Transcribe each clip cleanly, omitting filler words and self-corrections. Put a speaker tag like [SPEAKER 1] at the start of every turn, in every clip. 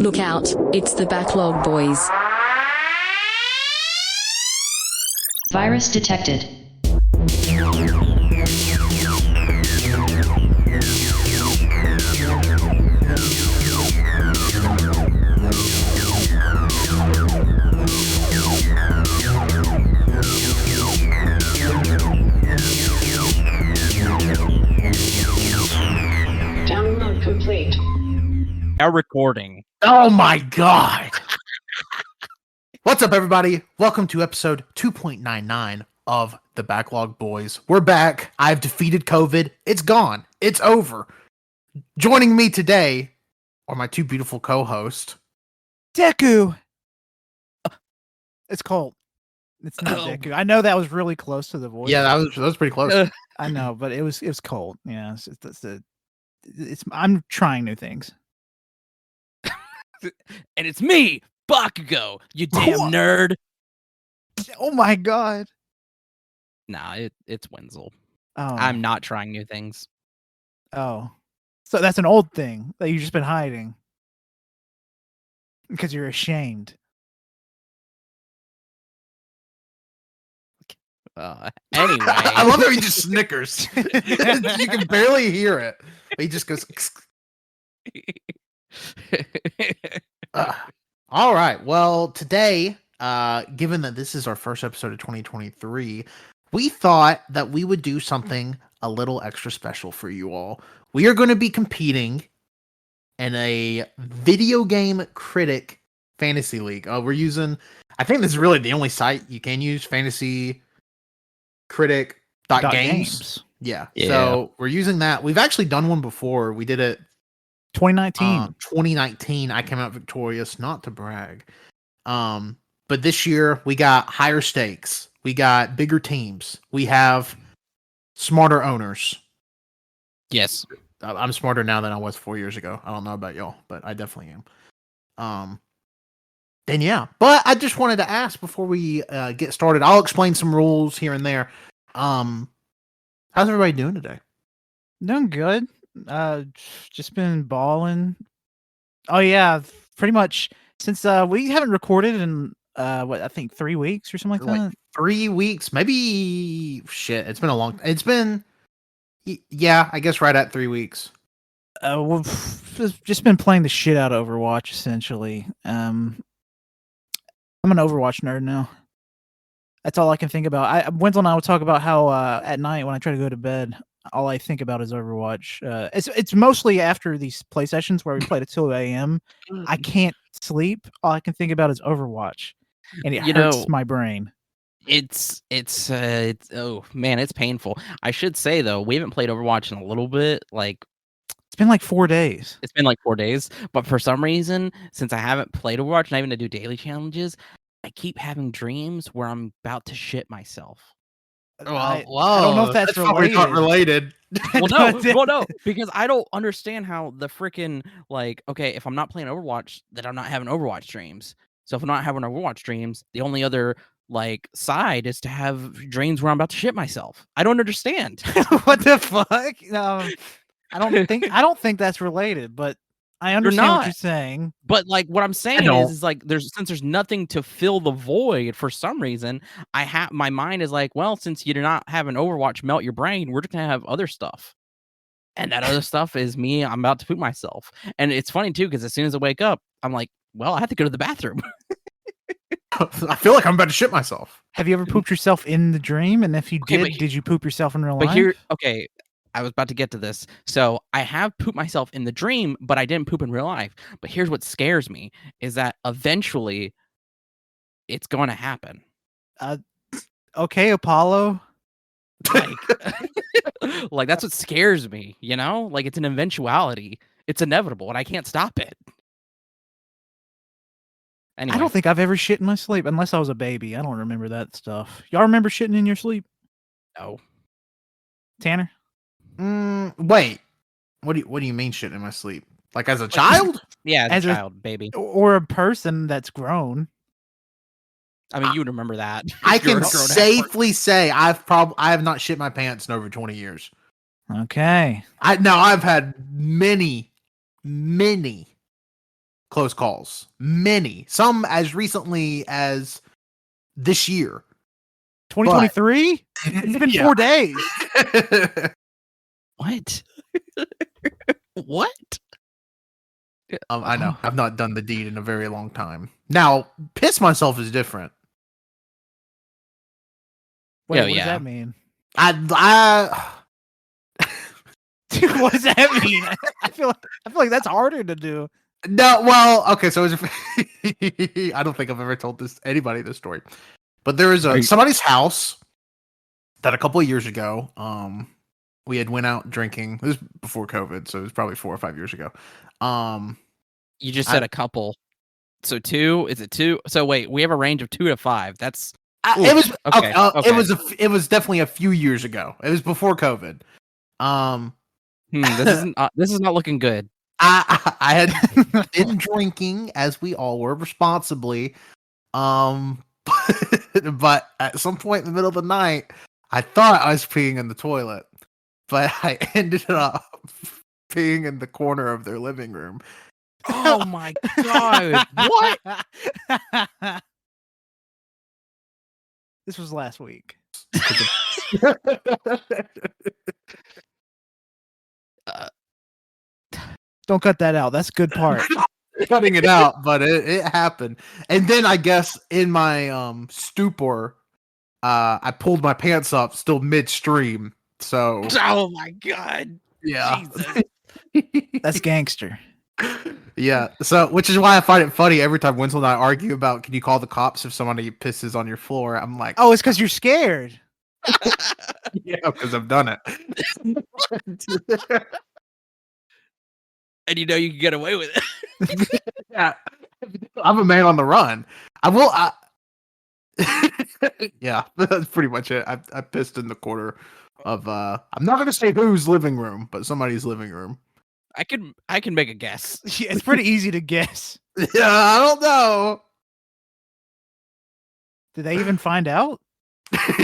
[SPEAKER 1] Look out, it's the Backlog Boys.
[SPEAKER 2] Virus detected.
[SPEAKER 3] Download complete.
[SPEAKER 4] Now recording.
[SPEAKER 5] Oh my god! What's up, everybody? Welcome to episode 2.99 of the Backlog Boys. We're back. I've defeated COVID. It's gone. It's over. Joining me today are my two beautiful co-hosts.
[SPEAKER 6] Deku. It's Colt. It's not Deku. I know that was really close to the voice.
[SPEAKER 5] Yeah, that was pretty close.
[SPEAKER 6] I know, but it was Colt. Yeah, I'm trying new things.
[SPEAKER 4] And it's me, Bakugo, you damn nerd.
[SPEAKER 6] Oh my god.
[SPEAKER 4] Nah, it's Wenzel.
[SPEAKER 6] Oh,
[SPEAKER 4] I'm not trying new things.
[SPEAKER 6] Oh, so that's an old thing that you've just been hiding because you're ashamed.
[SPEAKER 4] Anyway.
[SPEAKER 5] I love how he just snickers. You can barely hear it. He just goes. All right. Well, today, given that this is our first episode of 2023, we thought that we would do something a little extra special for you all. We are going to be competing in a video game critic fantasy league. We're using, I think this is really the only site you can use, fantasycritic.games. Yeah. So we're using that. We've actually done one before. We did it
[SPEAKER 6] 2019.
[SPEAKER 5] 2019, I came out victorious, not to brag. But this year we got higher stakes. We got bigger teams. We have smarter owners.
[SPEAKER 4] Yes.
[SPEAKER 5] I'm smarter now than I was 4 years ago. I don't know about y'all, but I definitely am. Then yeah. But I just wanted to ask before we get started. I'll explain some rules here and there. How's everybody doing today?
[SPEAKER 6] Doing good. Just been balling. Oh yeah, pretty much since we haven't recorded in I think 3 weeks or something like that.
[SPEAKER 5] 3 weeks, maybe. Shit, it's been a long. It's been, yeah, I guess right at 3 weeks.
[SPEAKER 6] We've just been playing the shit out of Overwatch essentially. I'm an Overwatch nerd now. That's all I can think about. Wenzel and I will talk about how at night when I try to go to bed, all I think about is Overwatch. It's mostly after these play sessions where we play till 2 a.m. I can't sleep. All I can think about is Overwatch, and it hurts my brain.
[SPEAKER 4] It's oh man, it's painful. I should say though, we haven't played Overwatch in a little bit. Like
[SPEAKER 6] it's been like 4 days.
[SPEAKER 4] It's been like 4 days, but for some reason, since I haven't played Overwatch and I even to do daily challenges, I keep having dreams where I'm about to shit myself.
[SPEAKER 6] I don't know if that's related.
[SPEAKER 5] Not related.
[SPEAKER 4] Well, no, because I don't understand how the freaking, like, okay, if I'm not playing Overwatch, then I'm not having Overwatch streams. So if I'm not having Overwatch streams, the only other like side is to have dreams where I'm about to shit myself. I don't understand.
[SPEAKER 6] What the fuck? I don't think that's related, but I understand what you're saying.
[SPEAKER 4] But like what I'm saying is like since there's nothing to fill the void for some reason, my mind is like, well, since you're not having Overwatch melt your brain, we're just gonna have other stuff. And that other stuff is me, I'm about to poop myself. And it's funny too, because as soon as I wake up, I'm like, well, I have to go to the bathroom.
[SPEAKER 5] I feel like I'm about to shit myself.
[SPEAKER 6] Have you ever pooped yourself in the dream? And if you did you poop yourself in real life?
[SPEAKER 4] I was about to get to this. So I have pooped myself in the dream, but I didn't poop in real life. But here's what scares me is that eventually it's going to happen.
[SPEAKER 6] Okay, Apollo.
[SPEAKER 4] Like that's what scares me, you know? Like it's an eventuality. It's inevitable and I can't stop it. Anyway.
[SPEAKER 6] I don't think I've ever shit in my sleep unless I was a baby. I don't remember that stuff. Y'all remember shitting in your sleep?
[SPEAKER 4] No.
[SPEAKER 6] Tanner?
[SPEAKER 5] Wait. What do you mean shit in my sleep? Like as a child?
[SPEAKER 4] Yeah, as a child, baby.
[SPEAKER 6] Or a person that's grown.
[SPEAKER 4] I mean, you would remember that.
[SPEAKER 5] I can safely say I have not shit my pants in over 20 years.
[SPEAKER 6] Okay.
[SPEAKER 5] I've had many close calls. Many. Some as recently as this year.
[SPEAKER 6] 2023? It's been 4 days.
[SPEAKER 4] What? What?
[SPEAKER 5] I know. I've not done the deed in a very long time. Now, piss myself is different.
[SPEAKER 6] Wait,
[SPEAKER 4] Yeah,
[SPEAKER 6] what does
[SPEAKER 4] yeah.
[SPEAKER 6] that mean? What does that mean? I feel like that's harder to do.
[SPEAKER 5] No, well, okay, so I don't think I've ever told anybody this story. But there is somebody's house that a couple of years ago, we had went out drinking. It was before COVID, so it was probably 4 or 5 years ago.
[SPEAKER 4] You just said a couple. So 2? Is it 2? So wait, we have a range of 2 to 5. That's
[SPEAKER 5] it was
[SPEAKER 4] okay.
[SPEAKER 5] It was definitely a few years ago. It was before COVID.
[SPEAKER 4] This is not looking good.
[SPEAKER 5] I had been drinking, as we all were, responsibly. But at some point in the middle of the night, I thought I was peeing in the toilet, but I ended up peeing in the corner of their living room.
[SPEAKER 4] Oh my god! What?
[SPEAKER 6] This was last week. Don't cut that out. That's a good part.
[SPEAKER 5] Cutting it out, but it happened. And then I guess in my stupor, I pulled my pants up still midstream. So
[SPEAKER 4] Oh my god!
[SPEAKER 5] yeah,
[SPEAKER 4] Jesus.
[SPEAKER 6] That's gangster.
[SPEAKER 5] Yeah. So which is why I find it funny every time Wenzel and I argue about can you call the cops if somebody pisses on your floor. I'm like,
[SPEAKER 6] Oh, it's because you're scared.
[SPEAKER 5] yeah, because I've done it.
[SPEAKER 4] And you know you can get away with it.
[SPEAKER 5] Yeah, I'm a man on the run. I will. Yeah, that's pretty much it. I pissed in the corner of. I'm not gonna say whose living room, but somebody's living room.
[SPEAKER 4] I can make a guess.
[SPEAKER 6] Yeah, it's pretty easy to guess.
[SPEAKER 5] Yeah, I don't know.
[SPEAKER 6] Did they even find out?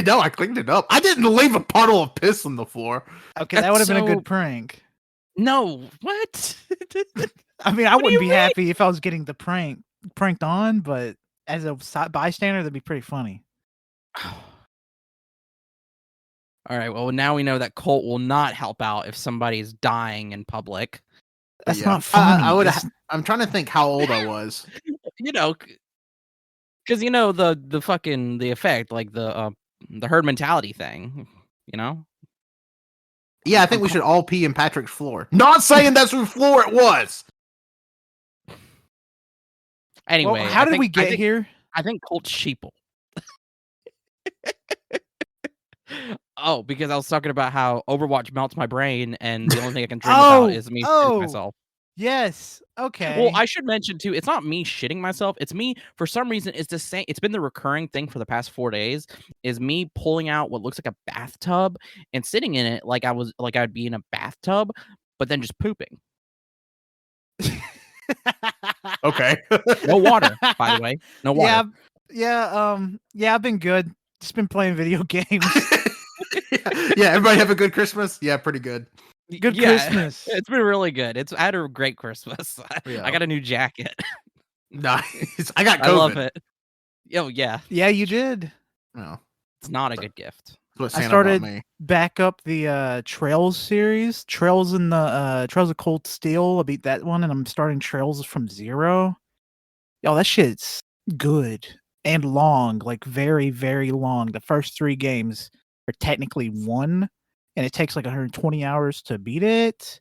[SPEAKER 5] No, I cleaned it up. I didn't leave a puddle of piss on the floor.
[SPEAKER 6] Okay, that would have been a
[SPEAKER 4] So-
[SPEAKER 6] good prank.
[SPEAKER 4] No, what?
[SPEAKER 6] I mean, I
[SPEAKER 4] What do
[SPEAKER 6] wouldn't
[SPEAKER 4] you
[SPEAKER 6] be
[SPEAKER 4] mean?
[SPEAKER 6] happy if I was getting the pranked on, but as a bystander, that'd be pretty funny.
[SPEAKER 4] All right. Well, now we know that Colt will not help out if somebody's dying in public.
[SPEAKER 6] That's
[SPEAKER 5] Yeah.
[SPEAKER 6] not funny.
[SPEAKER 5] I would.
[SPEAKER 6] It's-
[SPEAKER 5] I'm trying to think how old I was.
[SPEAKER 4] You know, because you know the fucking the effect, like the herd mentality thing. You know.
[SPEAKER 5] Yeah, I think we should all pee in Patrick's floor. Not saying that's whose floor it was.
[SPEAKER 4] Anyway,
[SPEAKER 6] well, how did we get
[SPEAKER 4] think,
[SPEAKER 6] here?
[SPEAKER 4] I think Colt's sheeple. Oh, because I was talking about how Overwatch melts my brain, and the only thing I can dream about is me shitting myself.
[SPEAKER 6] Yes. Okay.
[SPEAKER 4] Well, I should mention too, it's not me shitting myself. It's me, for some reason, it's the same. It's been the recurring thing for the past 4 days. Is me pulling out what looks like a bathtub and sitting in it like I'd be in a bathtub, but then just pooping.
[SPEAKER 5] Okay.
[SPEAKER 4] No water, by the way. No water.
[SPEAKER 6] Yeah. I've been good. Just been playing video games.
[SPEAKER 5] Yeah, everybody have a good Christmas. Yeah, pretty good.
[SPEAKER 6] Good Christmas.
[SPEAKER 4] It's been really good. I had a great Christmas.
[SPEAKER 5] Yeah.
[SPEAKER 4] I got a new jacket.
[SPEAKER 5] Nice. I got COVID.
[SPEAKER 4] I love it. Oh yeah,
[SPEAKER 6] Yeah, you did.
[SPEAKER 5] No,
[SPEAKER 4] it's not a good gift.
[SPEAKER 5] that's what
[SPEAKER 6] I
[SPEAKER 5] Santa
[SPEAKER 6] started
[SPEAKER 5] bought me.
[SPEAKER 6] back up the Trails series. Trails in the Trails of Cold Steel. I beat that one, and I'm starting Trails from Zero. Yo, that shit's good and long, like very, very long. The first 3 games are technically one, and it takes like 120 hours to beat it.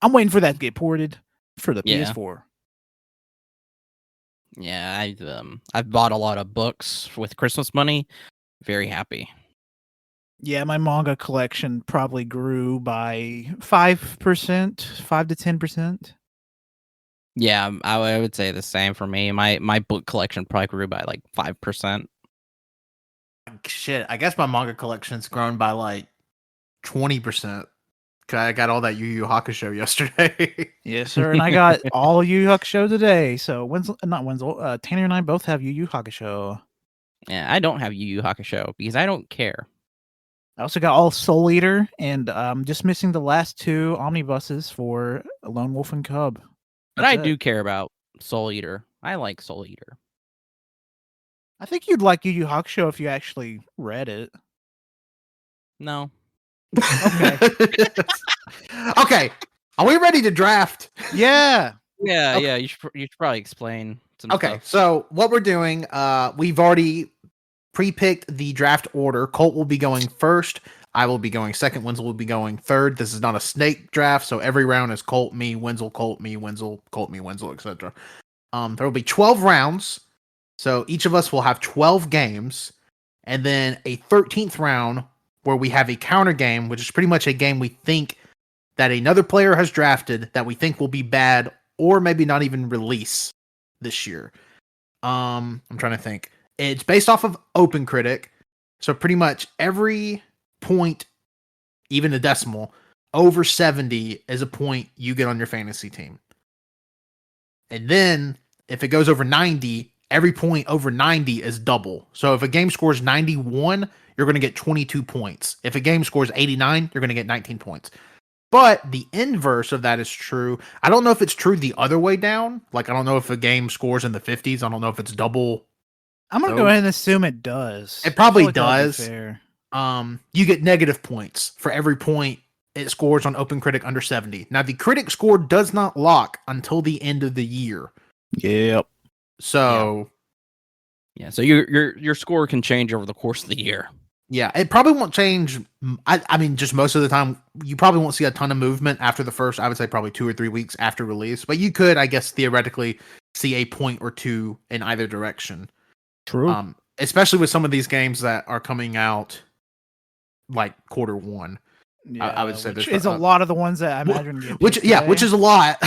[SPEAKER 6] I'm waiting for that to get ported for the
[SPEAKER 4] Yeah.
[SPEAKER 6] PS4.
[SPEAKER 4] Yeah, I've bought a lot of books with Christmas money. Very happy.
[SPEAKER 6] Yeah, my manga collection probably grew by 5%, 5 to 10%.
[SPEAKER 4] Yeah, I would say the same for me. My book collection probably grew by like 5%.
[SPEAKER 5] Shit, I guess my manga collection's grown by like 20%. I got all that Yu Yu Hakusho yesterday.
[SPEAKER 6] Yes, sir. And I got all Yu Yu Hakusho today. So Tanner and I both have Yu Yu Hakusho.
[SPEAKER 4] Yeah, I don't have Yu Yu Hakusho because I don't care.
[SPEAKER 6] I also got all Soul Eater, and just missing the last 2 omnibuses for Lone Wolf and Cub.
[SPEAKER 4] But I
[SPEAKER 6] That's it.
[SPEAKER 4] do care about Soul Eater. I like Soul Eater.
[SPEAKER 6] I think you'd like Yu Yu Hakusho if you actually read it.
[SPEAKER 4] No.
[SPEAKER 6] Okay.
[SPEAKER 5] Okay. Are we ready to draft?
[SPEAKER 6] Yeah.
[SPEAKER 4] Yeah,
[SPEAKER 5] Okay.
[SPEAKER 4] yeah. You should probably explain some
[SPEAKER 5] Okay,
[SPEAKER 4] stuff.
[SPEAKER 5] so what we're doing, we've already pre-picked the draft order. Colt will be going first. I will be going second. Wenzel will be going third. This is not a snake draft, so every round is Colt, me, Wenzel, Colt, me, Wenzel, Colt, me, Wenzel, etc. There will be 12 rounds, so each of us will have 12 games, and then a 13th round where we have a counter game, which is pretty much a game we think that another player has drafted that we think will be bad or maybe not even release this year. I'm trying to think. It's based off of OpenCritic, so pretty much every point, even a decimal, over 70 is a point you get on your fantasy team. And then if it goes over 90, every point over 90 is double. So if a game scores 91, you're going to get 22 points. If a game scores 89, you're going to get 19 points. But the inverse of that is true. I don't know if it's true the other way down. Like, I don't know if a game scores in the 50s. I don't know if it's double.
[SPEAKER 6] I'm gonna go ahead and assume it does.
[SPEAKER 5] It probably
[SPEAKER 6] I feel like that'd be
[SPEAKER 5] does.
[SPEAKER 6] fair.
[SPEAKER 5] You get negative points for every point it scores on OpenCritic under 70. Now, the critic score does not lock until the end of the year.
[SPEAKER 6] Yep.
[SPEAKER 5] So,
[SPEAKER 4] Yeah, so your score can change over the course of the year.
[SPEAKER 5] yeah, it probably won't change. I mean, just most of the time, you probably won't see a ton of movement after the first, I would say probably 2 or 3 weeks after release. But you could, I guess, theoretically see a point or two in either direction.
[SPEAKER 6] True.
[SPEAKER 5] Especially with some of these games that are coming out like quarter 1.
[SPEAKER 6] Yeah,
[SPEAKER 5] I would say
[SPEAKER 6] which
[SPEAKER 5] there's
[SPEAKER 6] is a lot of the ones that I imagine. Get
[SPEAKER 5] which
[SPEAKER 6] picked
[SPEAKER 5] yeah,
[SPEAKER 6] today.
[SPEAKER 5] which is a lot.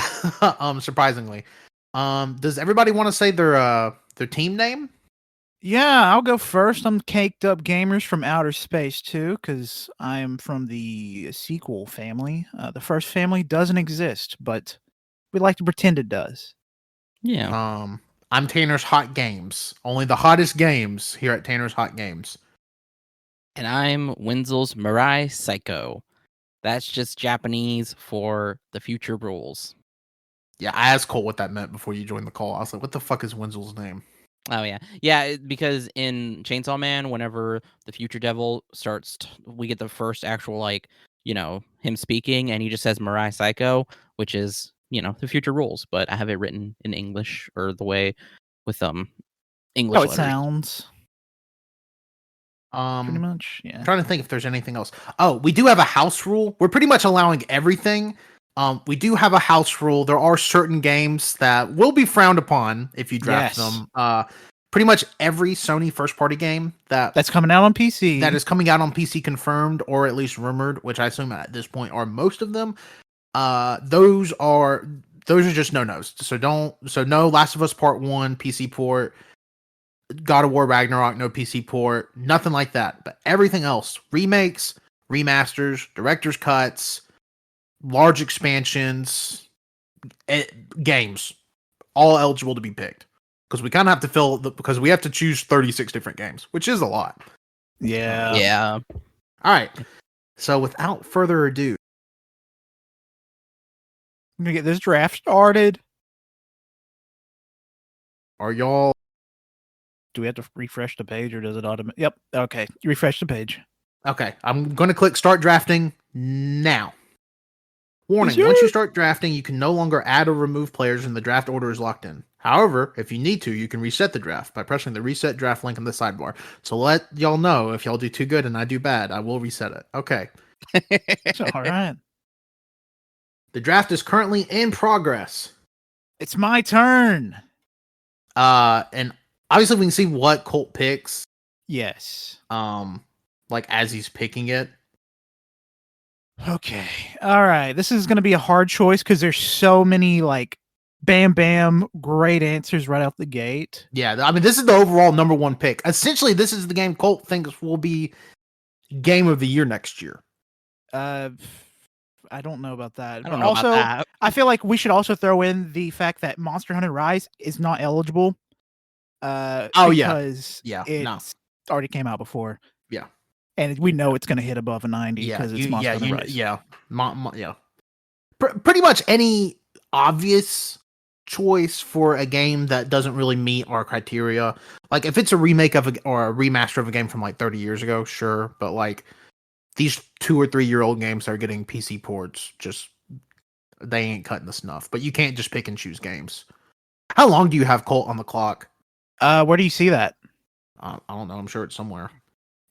[SPEAKER 5] Surprisingly. Does everybody want to say their team name?
[SPEAKER 6] Yeah, I'll go first. I'm Caked Up Gamers from Outer Space too, because I am from the sequel family. The first family doesn't exist, but we like to pretend it does.
[SPEAKER 4] Yeah.
[SPEAKER 5] I'm Tanner's Hot Games. Only the hottest games here at Tanner's Hot Games.
[SPEAKER 4] And I'm Wenzel's Mirai Psycho. That's just Japanese for the future rules.
[SPEAKER 5] Yeah, I asked Cole what that meant before you joined the call. I was like, what the fuck is Wenzel's name?
[SPEAKER 4] Oh yeah, yeah. Because in Chainsaw Man, whenever the future devil starts, we get the first actual him speaking, and he just says Mirai Psycho, which is the future rules. But I have it written in English or the way with English
[SPEAKER 6] How it
[SPEAKER 4] letters.
[SPEAKER 6] sounds. Pretty much, yeah.
[SPEAKER 5] I'm trying to think if there's anything else. Oh, we do have a house rule. We're pretty much allowing everything. We do have a house rule. There are certain games that will be frowned upon if you draft them. Pretty much every Sony first-party game
[SPEAKER 6] that's coming out on PC,
[SPEAKER 5] that is coming out on PC confirmed or at least rumored, which I assume at this point are most of them. Those are just no-nos. So no Last of Us Part 1 PC port. God of War Ragnarok, no PC port, nothing like that. But everything else, remakes, remasters, director's cuts, large expansions, games, all eligible to be picked. Because we kind of have to because we have to choose 36 different games, which is a lot.
[SPEAKER 6] Yeah.
[SPEAKER 4] Yeah.
[SPEAKER 5] All right. So without further ado,
[SPEAKER 6] I'm gonna get this draft started.
[SPEAKER 5] are y'all...
[SPEAKER 6] Do we have to refresh the page or does it automatically? Yep. Okay. You refresh the page.
[SPEAKER 5] Okay. I'm going to click start drafting now. Warning, once you start drafting, you can no longer add or remove players and the draft order is locked in. However, if you need to, you can reset the draft by pressing the reset draft link in the sidebar. So let y'all know if y'all do too good and I do bad, I will reset it. Okay.
[SPEAKER 6] All right.
[SPEAKER 5] The draft is currently in progress.
[SPEAKER 6] It's my turn.
[SPEAKER 5] And obviously we can see what Colt picks.
[SPEAKER 6] Yes.
[SPEAKER 5] Like as he's picking it.
[SPEAKER 6] Okay. All right. This is going to be a hard choice because there's so many bam, great answers right out the gate.
[SPEAKER 5] Yeah. I mean, this is the overall number 1 pick. Essentially, this is the game Colt thinks will be game of the year next year.
[SPEAKER 6] I don't know about that.
[SPEAKER 4] I don't know about that.
[SPEAKER 6] I feel like we should also throw in the fact that Monster Hunter Rise is not eligible. Because it already came out before.
[SPEAKER 5] Yeah.
[SPEAKER 6] And we know it's going to hit above a 90 because it's Monster Hunter Rise.
[SPEAKER 5] Yeah. Pretty much any obvious choice for a game that doesn't really meet our criteria. Like if it's a remake or a remaster of a game from like 30 years ago, sure, but like these 2 or 3 year old games that are getting PC ports, just they ain't cutting the snuff. But you can't just pick and choose games. How long do you have Colt on the clock?
[SPEAKER 6] Where do you see that?
[SPEAKER 5] I don't know. I'm sure it's somewhere.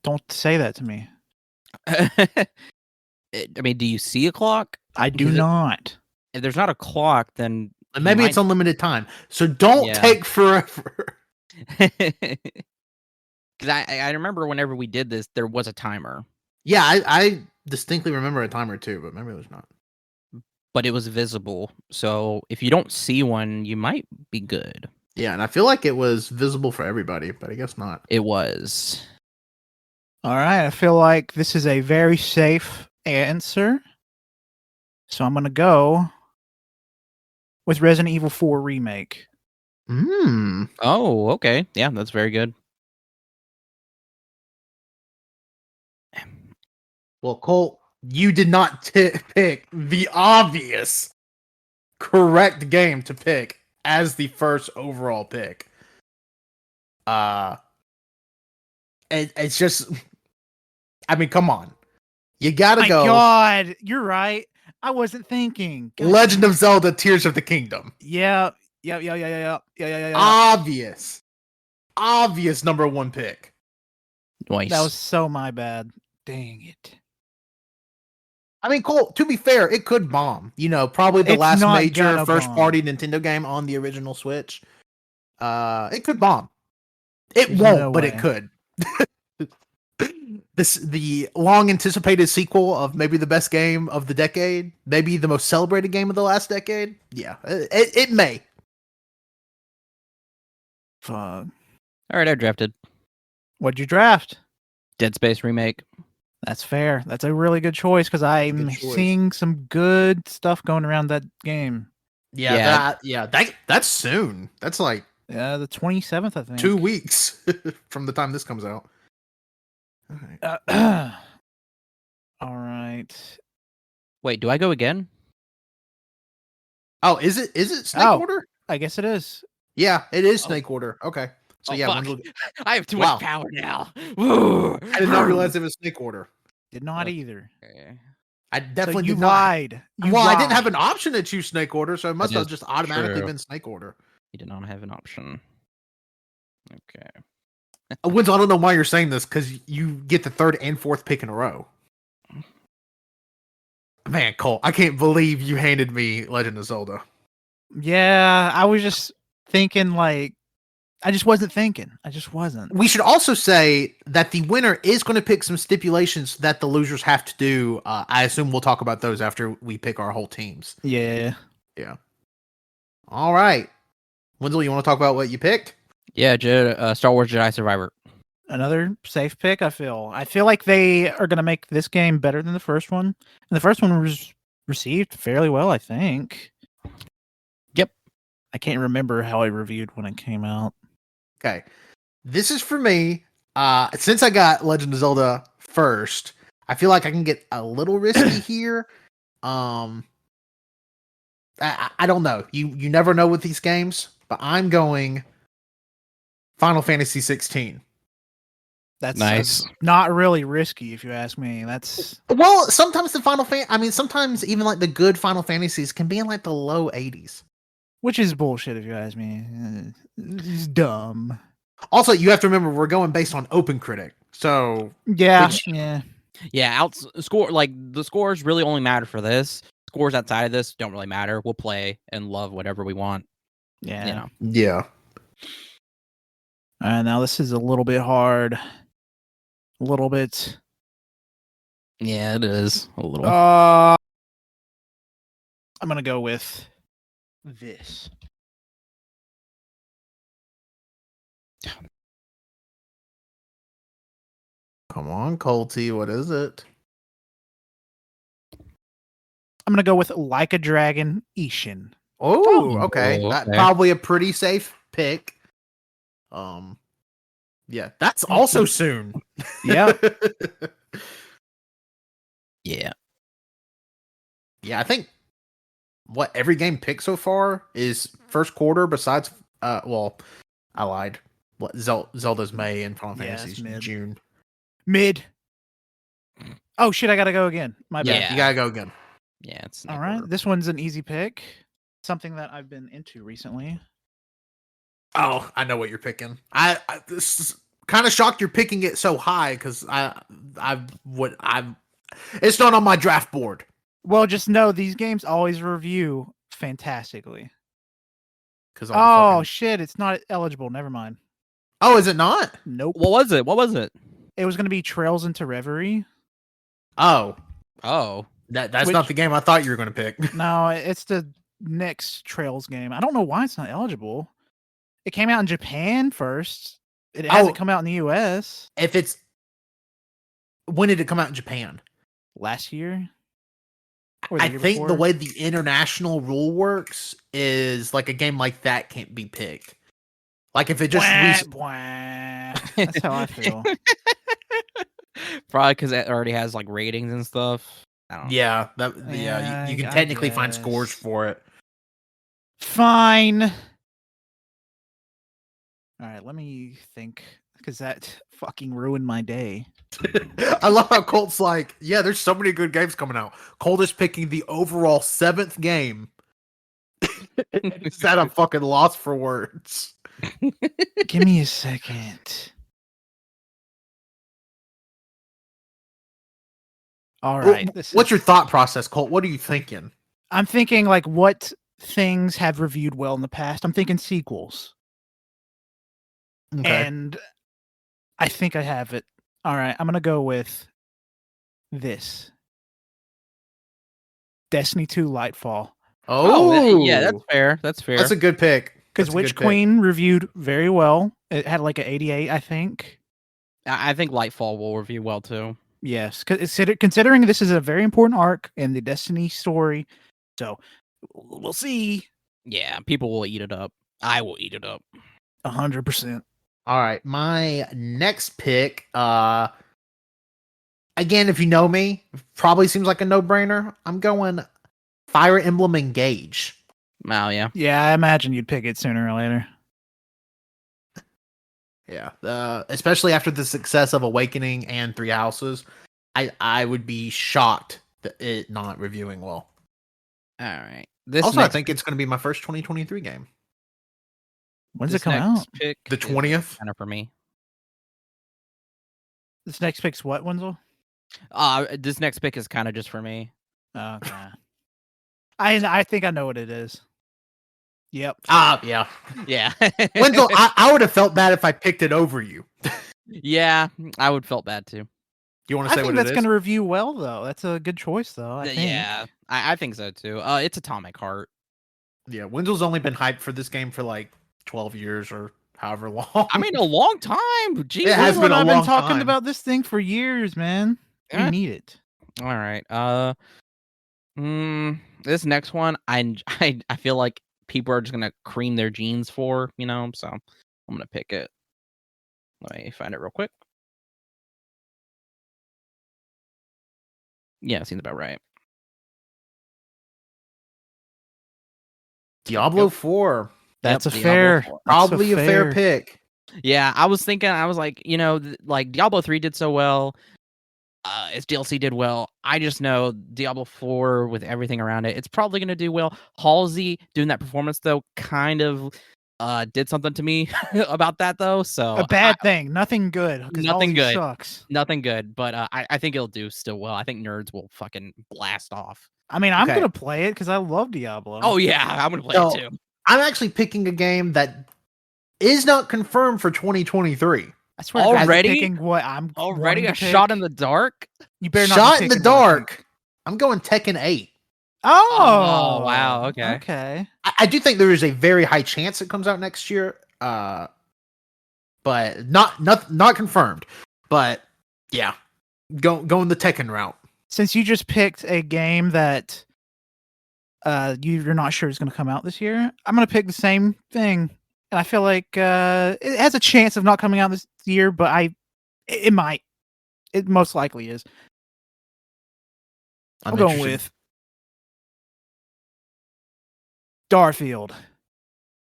[SPEAKER 6] Don't say that to me.
[SPEAKER 4] I mean, do you see a clock?
[SPEAKER 6] I do not.
[SPEAKER 4] If there's not a clock, then
[SPEAKER 5] And maybe it's unlimited time. So don't take forever.
[SPEAKER 4] Because I remember whenever we did this, there was a timer.
[SPEAKER 5] Yeah, I distinctly remember a timer too, but maybe it was not.
[SPEAKER 4] But it was visible. So if you don't see one, you might be good.
[SPEAKER 5] Yeah, and I feel like it was visible for everybody, but I guess not.
[SPEAKER 4] It was.
[SPEAKER 6] All right, I feel like this is a very safe answer. So I'm going to go with Resident Evil 4 Remake.
[SPEAKER 4] Oh, okay. Yeah, that's very good.
[SPEAKER 5] Well, Colt, you did not pick the obvious correct game to pick as the first overall pick. It's just, I mean, come on. You gotta go.
[SPEAKER 6] God, you're right. I wasn't thinking. God.
[SPEAKER 5] Legend of Zelda Tears of the Kingdom.
[SPEAKER 6] Yeah.
[SPEAKER 5] Obvious number 1 pick.
[SPEAKER 4] Nice.
[SPEAKER 6] That was so my bad. Dang it.
[SPEAKER 5] I mean, Colt, to be fair, it could bomb. You know, probably the
[SPEAKER 6] It's
[SPEAKER 5] last
[SPEAKER 6] not
[SPEAKER 5] major
[SPEAKER 6] gonna
[SPEAKER 5] first-party Nintendo game on the original Switch. It could bomb. It
[SPEAKER 6] There's
[SPEAKER 5] won't,
[SPEAKER 6] no
[SPEAKER 5] but
[SPEAKER 6] way.
[SPEAKER 5] it could. The long-anticipated sequel of maybe the best game of the decade, maybe the most celebrated game of the last decade. Yeah, it may.
[SPEAKER 6] Fuck.
[SPEAKER 4] All right, I drafted
[SPEAKER 6] What'd you draft?
[SPEAKER 4] Dead Space Remake.
[SPEAKER 6] That's fair. That's a really good choice because I'm
[SPEAKER 5] choice.
[SPEAKER 6] seeing some good stuff going around that game.
[SPEAKER 5] That's soon. That's like
[SPEAKER 6] The 27th, I think.
[SPEAKER 5] 2 weeks from the time this comes out. All right.
[SPEAKER 6] All right.
[SPEAKER 4] Wait, do I go again?
[SPEAKER 5] Oh, is it Snake
[SPEAKER 6] Oh.
[SPEAKER 5] Order?
[SPEAKER 6] I guess it is.
[SPEAKER 5] Yeah, it is Snake Order. Okay. So
[SPEAKER 4] Oh,
[SPEAKER 5] yeah,
[SPEAKER 4] fuck.
[SPEAKER 5] Wenzel,
[SPEAKER 4] I have too
[SPEAKER 5] Wow.
[SPEAKER 4] much power now.
[SPEAKER 5] I did not realize it was Snake Order.
[SPEAKER 6] Did not
[SPEAKER 4] Okay.
[SPEAKER 6] either.
[SPEAKER 5] I definitely
[SPEAKER 6] so you
[SPEAKER 5] did not.
[SPEAKER 6] lied. You
[SPEAKER 5] Well,
[SPEAKER 6] lied.
[SPEAKER 5] I didn't have an option to choose Snake Order, so it must
[SPEAKER 4] That
[SPEAKER 5] have
[SPEAKER 4] is
[SPEAKER 5] just automatically
[SPEAKER 4] true.
[SPEAKER 5] been Snake Order.
[SPEAKER 4] You did not have an option. Okay.
[SPEAKER 5] Wenzel, I don't know why you're saying this, because you get the 3rd and 4th pick in a row. Man, Cole, I can't believe you handed me Legend of Zelda.
[SPEAKER 6] Yeah, I was just thinking like I just wasn't thinking. I just wasn't.
[SPEAKER 5] We should also say that the winner is going to pick some stipulations that the losers have to do. I assume we'll talk about those after we pick our whole teams.
[SPEAKER 6] Yeah.
[SPEAKER 5] Yeah. All right. Wenzel, you want to talk about what you picked?
[SPEAKER 4] Yeah, Star Wars Jedi Survivor.
[SPEAKER 6] Another safe pick, I feel. I feel like they are going to make this game better than the first one. And the first one was received fairly well, I think.
[SPEAKER 4] Yep.
[SPEAKER 6] I can't remember how I reviewed when it came out.
[SPEAKER 5] Okay. This is for me. Since I got Legend of Zelda first, I feel like I can get a little risky here. I don't know. You never know with these games, but I'm going Final Fantasy 16.
[SPEAKER 6] That's
[SPEAKER 4] Nice.
[SPEAKER 6] Not really risky, if you ask me. That's
[SPEAKER 5] Well, sometimes sometimes even like the good Final Fantasies can be in like the low 80s.
[SPEAKER 6] which is bullshit, if you ask me. It's dumb.
[SPEAKER 5] Also, you have to remember we're going based on OpenCritic, so
[SPEAKER 6] Yeah,
[SPEAKER 5] Which-
[SPEAKER 6] yeah.
[SPEAKER 4] Yeah, score like the scores really only matter for this. Scores outside of this don't really matter. We'll play and love whatever we want.
[SPEAKER 6] Yeah.
[SPEAKER 4] You know.
[SPEAKER 5] yeah.
[SPEAKER 6] Now this is a little bit hard. A little bit.
[SPEAKER 4] Yeah, it is a little.
[SPEAKER 6] I'm gonna go with this.
[SPEAKER 5] Come on, Colty, what is it?
[SPEAKER 6] I'm gonna go with Like a Dragon Ishin.
[SPEAKER 5] Oh, okay.
[SPEAKER 4] Oh,
[SPEAKER 5] That's
[SPEAKER 4] okay.
[SPEAKER 5] probably a pretty safe pick. Yeah, that's also soon.
[SPEAKER 6] Yeah.
[SPEAKER 4] Yeah.
[SPEAKER 5] Yeah, I think what every game picked so far is first quarter. Besides, well, I lied. What Zelda's May and Final
[SPEAKER 6] Yeah,
[SPEAKER 5] Fantasy's
[SPEAKER 6] it's mid.
[SPEAKER 5] June.
[SPEAKER 6] Mid. Oh shit! I gotta go again. My bad.
[SPEAKER 5] Yeah, you gotta go again.
[SPEAKER 4] Yeah, it's
[SPEAKER 6] All
[SPEAKER 4] no
[SPEAKER 6] right,
[SPEAKER 4] order.
[SPEAKER 6] this one's an easy pick. Something that I've been into recently.
[SPEAKER 5] Oh, I know what you're picking. I this is kind of shocked you're picking it so high because it's not on my draft board.
[SPEAKER 6] Well, just know these games always review fantastically.
[SPEAKER 5] Because
[SPEAKER 6] Oh shit! It's not eligible. Never mind.
[SPEAKER 5] oh, is it not?
[SPEAKER 6] Nope.
[SPEAKER 4] What was it? What was it?
[SPEAKER 6] It was gonna be Trails into Reverie.
[SPEAKER 5] Oh,
[SPEAKER 4] Oh,
[SPEAKER 5] that's not the game I thought you were going to pick.
[SPEAKER 6] No, it's the next Trails game. I don't know why it's not eligible. It came out in Japan first. It hasn't come out in the US.
[SPEAKER 5] If it's when did it come out in Japan?
[SPEAKER 6] Last year. Or the
[SPEAKER 5] I
[SPEAKER 6] year
[SPEAKER 5] think the
[SPEAKER 6] before?
[SPEAKER 5] way the international rule works is like a game like that can't be picked. Like if it just
[SPEAKER 6] That's how I feel.
[SPEAKER 4] probably because it already has like ratings and stuff. I don't know.
[SPEAKER 5] yeah,
[SPEAKER 6] Yeah,
[SPEAKER 5] you can
[SPEAKER 6] I
[SPEAKER 5] technically find scores
[SPEAKER 6] guess.
[SPEAKER 5] for it.
[SPEAKER 6] Fine. All right, let me think because that fucking ruined my day.
[SPEAKER 5] I love how Colt's like, yeah, there's so many good games coming out. Colt is picking the overall 7th game. Is that a fucking loss for words?
[SPEAKER 6] Give me a second. All right.
[SPEAKER 5] What's your thought process, Colt? What are you thinking?
[SPEAKER 6] I'm thinking like what things have reviewed well in the past. I'm thinking sequels.
[SPEAKER 5] Okay.
[SPEAKER 6] And I think I have it. All right, I'm going to go with this. Destiny 2 Lightfall.
[SPEAKER 4] Yeah, that's fair. That's fair.
[SPEAKER 5] That's a good pick.
[SPEAKER 6] Because Witch Queen reviewed very well. It had like an 88, I think.
[SPEAKER 4] I think Lightfall will review well too.
[SPEAKER 6] Yes, considering this is a very important arc in the Destiny story. So we'll see.
[SPEAKER 4] Yeah, people will eat it up. I will eat it up.
[SPEAKER 6] 100%.
[SPEAKER 5] All right, my next pick, again, if you know me, probably seems like a no-brainer. I'm going Fire Emblem Engage.
[SPEAKER 4] Oh, yeah.
[SPEAKER 6] Yeah, I imagine you'd pick it sooner or later.
[SPEAKER 5] Yeah, especially after the success of Awakening and Three Houses, I would be shocked that it not reviewing well.
[SPEAKER 4] All right.
[SPEAKER 5] I think it's going to be my first 2023 game.
[SPEAKER 6] When's it come out?
[SPEAKER 4] Pick
[SPEAKER 5] The 20th.
[SPEAKER 4] Kind of for me.
[SPEAKER 6] This next pick's what, Wenzel?
[SPEAKER 4] This next pick is kind of just for me.
[SPEAKER 6] Okay. I think I know what it is. Yep.
[SPEAKER 5] Yeah.
[SPEAKER 4] Yeah.
[SPEAKER 5] Wenzel, I would have felt bad if I picked it over you.
[SPEAKER 4] Yeah, I would felt bad too.
[SPEAKER 5] You want to say
[SPEAKER 6] I think
[SPEAKER 5] what
[SPEAKER 6] that's
[SPEAKER 5] it is?
[SPEAKER 6] going to review well, though. That's a good choice, though. I think.
[SPEAKER 4] Yeah, I think so too. It's Atomic Heart.
[SPEAKER 5] Yeah, Wenzel's only been hyped for this game for like 12 years or however long.
[SPEAKER 4] I mean, a long time. Jesus.
[SPEAKER 5] It has been a
[SPEAKER 6] I've
[SPEAKER 5] long
[SPEAKER 6] been talking
[SPEAKER 5] time.
[SPEAKER 6] about this thing for years, man. We
[SPEAKER 4] Yeah.
[SPEAKER 6] need it.
[SPEAKER 4] All right. This next one, I feel like people are just gonna cream their jeans for, so I'm gonna pick it. Let me find it real quick. Yeah, seems about right.
[SPEAKER 5] Diablo 4.
[SPEAKER 6] That's
[SPEAKER 4] Yep,
[SPEAKER 6] a
[SPEAKER 4] Diablo
[SPEAKER 6] fair,
[SPEAKER 4] 4.
[SPEAKER 5] Probably a fair pick.
[SPEAKER 4] Yeah, I was thinking, I was like, like Diablo 3 did so well. Its DLC did well. I just know Diablo 4 with everything around it, it's probably going to do well. Halsey doing that performance, though, kind of did something to me about that, though. So
[SPEAKER 6] a bad thing. Nothing good.
[SPEAKER 4] Nothing good.
[SPEAKER 6] Sucks.
[SPEAKER 4] Nothing good. But I think it'll do still well. I think nerds will fucking blast off.
[SPEAKER 6] I mean, I'm
[SPEAKER 5] Okay.
[SPEAKER 6] going to play it because I love Diablo.
[SPEAKER 4] Oh, yeah. I'm going to play
[SPEAKER 5] So,
[SPEAKER 4] it, too.
[SPEAKER 5] I'm actually picking a game that is not confirmed for 2023.
[SPEAKER 6] I swear to God,
[SPEAKER 4] Already?
[SPEAKER 6] picking what I'm
[SPEAKER 4] Already
[SPEAKER 6] wanting
[SPEAKER 4] a
[SPEAKER 6] to pick.
[SPEAKER 4] shot in the dark?
[SPEAKER 6] You better not
[SPEAKER 5] Shot
[SPEAKER 6] be
[SPEAKER 5] in the
[SPEAKER 6] picking what I
[SPEAKER 5] dark. I'm going Tekken 8.
[SPEAKER 6] Oh,
[SPEAKER 4] wow, okay.
[SPEAKER 6] Okay.
[SPEAKER 5] I do think there is a very high chance it comes out next year. But not confirmed. But yeah, going the Tekken route.
[SPEAKER 6] Since you just picked a game that you're not sure is going to come out this year, I'm going to pick the same thing. And I feel like it has a chance of not coming out this year, but it might. It most likely is. I'm going with Starfield.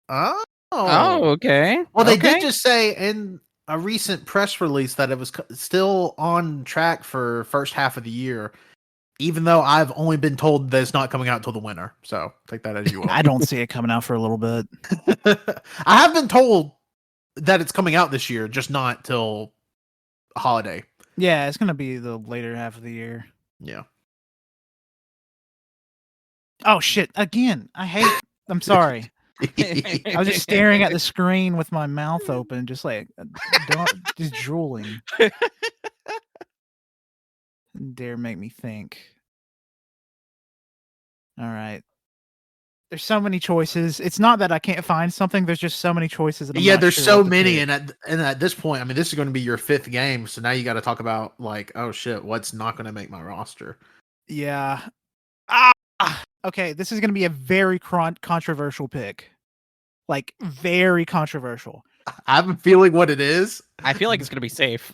[SPEAKER 5] Oh.
[SPEAKER 4] Okay.
[SPEAKER 5] Well, they
[SPEAKER 4] Okay.
[SPEAKER 5] did just say in a recent press release that it was still on track for first half of the year, even though I've only been told that it's not coming out until the winter. So take that as you will.
[SPEAKER 6] I don't see it coming out for a little bit.
[SPEAKER 5] I have been told that it's coming out this year, just not till holiday.
[SPEAKER 6] Yeah, it's gonna be the later half of the year.
[SPEAKER 5] Yeah.
[SPEAKER 6] Oh shit! Again, I'm sorry. I was just staring at the screen with my mouth open, just like just drooling. Dare make me think. All right. There's so many choices. It's not that I can't find something. There's just so many choices.
[SPEAKER 5] Yeah, there's so many, and at this point, I mean, this is going to be your 5th game, so now you got to talk about like, oh shit, what's not going to make my roster?
[SPEAKER 6] Yeah. Okay, this is going to be a very controversial pick. Like very controversial.
[SPEAKER 5] I have a feeling what it is.
[SPEAKER 4] I feel like it's gonna be safe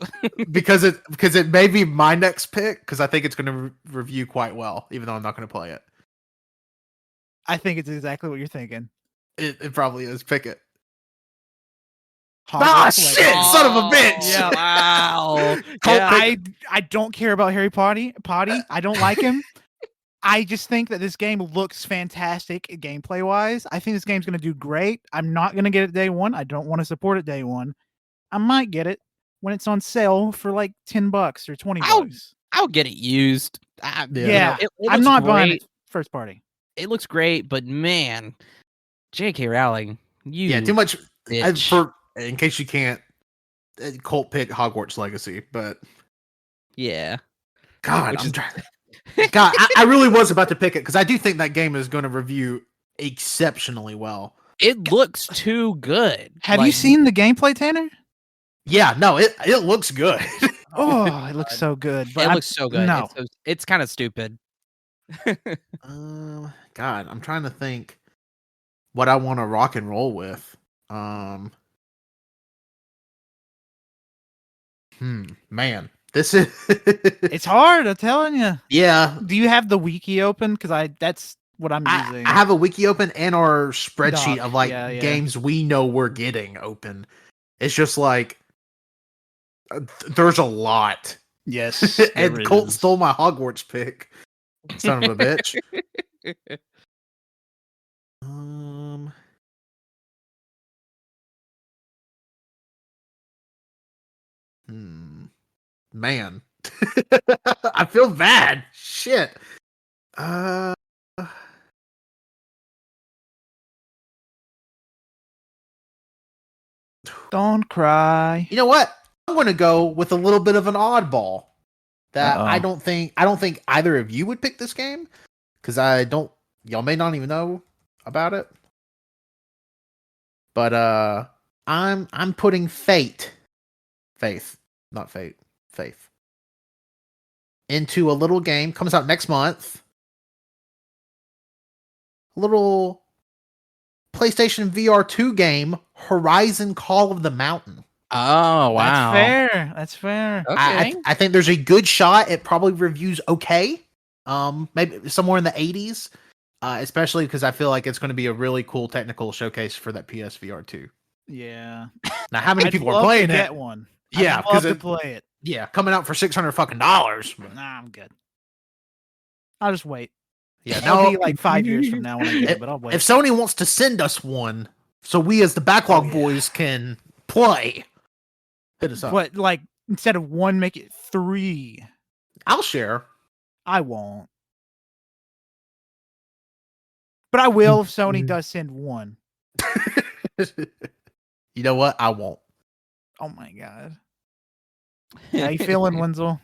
[SPEAKER 5] because it may be my next pick because I think it's going to review quite well, even though I'm not going to play it.
[SPEAKER 6] I think it's exactly what you're thinking.
[SPEAKER 5] It probably is. Pick it.
[SPEAKER 6] Hogwarts
[SPEAKER 5] shit! Son of a bitch!
[SPEAKER 6] Yeah,
[SPEAKER 4] wow.
[SPEAKER 6] Yeah, I don't care about Harry Potter. I don't like him. I just think that this game looks fantastic gameplay wise. I think this game's going to do great. I'm not going to get it day one. I don't want to support it day one. I might get it when it's on sale for like $10 or $20.
[SPEAKER 4] I'll get it used.
[SPEAKER 6] Yeah,
[SPEAKER 4] it
[SPEAKER 6] I'm not
[SPEAKER 4] great.
[SPEAKER 6] buying it first party.
[SPEAKER 4] It looks great, but man, J.K. Rowling,
[SPEAKER 5] too much.
[SPEAKER 4] Bitch.
[SPEAKER 5] In case you can't, Colt pick Hogwarts Legacy, but
[SPEAKER 4] yeah,
[SPEAKER 5] God, God, I really was about to pick it because I do think that game is going to review exceptionally well.
[SPEAKER 4] It looks too good.
[SPEAKER 6] Have you seen the gameplay, Tanner?
[SPEAKER 5] Yeah, no, it looks good.
[SPEAKER 6] Oh, it looks so good. But
[SPEAKER 4] it looks so good.
[SPEAKER 6] No,
[SPEAKER 4] it's kind of stupid.
[SPEAKER 5] God, I'm trying to think what I want to rock and roll with. Man, this is
[SPEAKER 6] it's hard. I'm telling you.
[SPEAKER 5] Yeah.
[SPEAKER 6] Do you have the wiki open? Because that's what I'm using.
[SPEAKER 5] I have a wiki open and our spreadsheet of like
[SPEAKER 6] yeah.
[SPEAKER 5] games we know we're getting open. It's just like there's a lot.
[SPEAKER 6] Yes,
[SPEAKER 5] and Colt stole my Hogwarts pick. Son of a bitch. Man. I feel bad. Shit.
[SPEAKER 6] Don't cry.
[SPEAKER 5] You know what? I'm going to go with a little bit of an oddball that I don't think either of you would pick this game because y'all may not even know about it. But I'm putting Faith into a little game. Comes out next month. A little PlayStation VR 2 game, Horizon Call of the Mountain.
[SPEAKER 4] Oh, wow.
[SPEAKER 6] That's fair.
[SPEAKER 4] Okay.
[SPEAKER 5] I think there's a good shot. It probably reviews okay. Maybe somewhere in the 80s. Especially because I feel like it's going to be a really cool technical showcase for that PSVR 2.
[SPEAKER 6] Yeah.
[SPEAKER 5] Now, how many people are playing it?
[SPEAKER 6] Get one.
[SPEAKER 5] Yeah,
[SPEAKER 6] I'd love to play it.
[SPEAKER 5] Yeah, coming out for $600 fucking dollars.
[SPEAKER 6] Nah, I'm good. I'll just wait.
[SPEAKER 5] Yeah,
[SPEAKER 6] It'll be like 5 years from now when I get it, but I'll wait.
[SPEAKER 5] If Sony wants to send us one, so we as the Backlog Boys can play, hit us up.
[SPEAKER 6] What, like, instead of one, make it 3?
[SPEAKER 5] I'll share.
[SPEAKER 6] I won't. But I will if Sony does send one.
[SPEAKER 5] You know what? I won't.
[SPEAKER 6] Oh my god. How you feeling, Wenzel?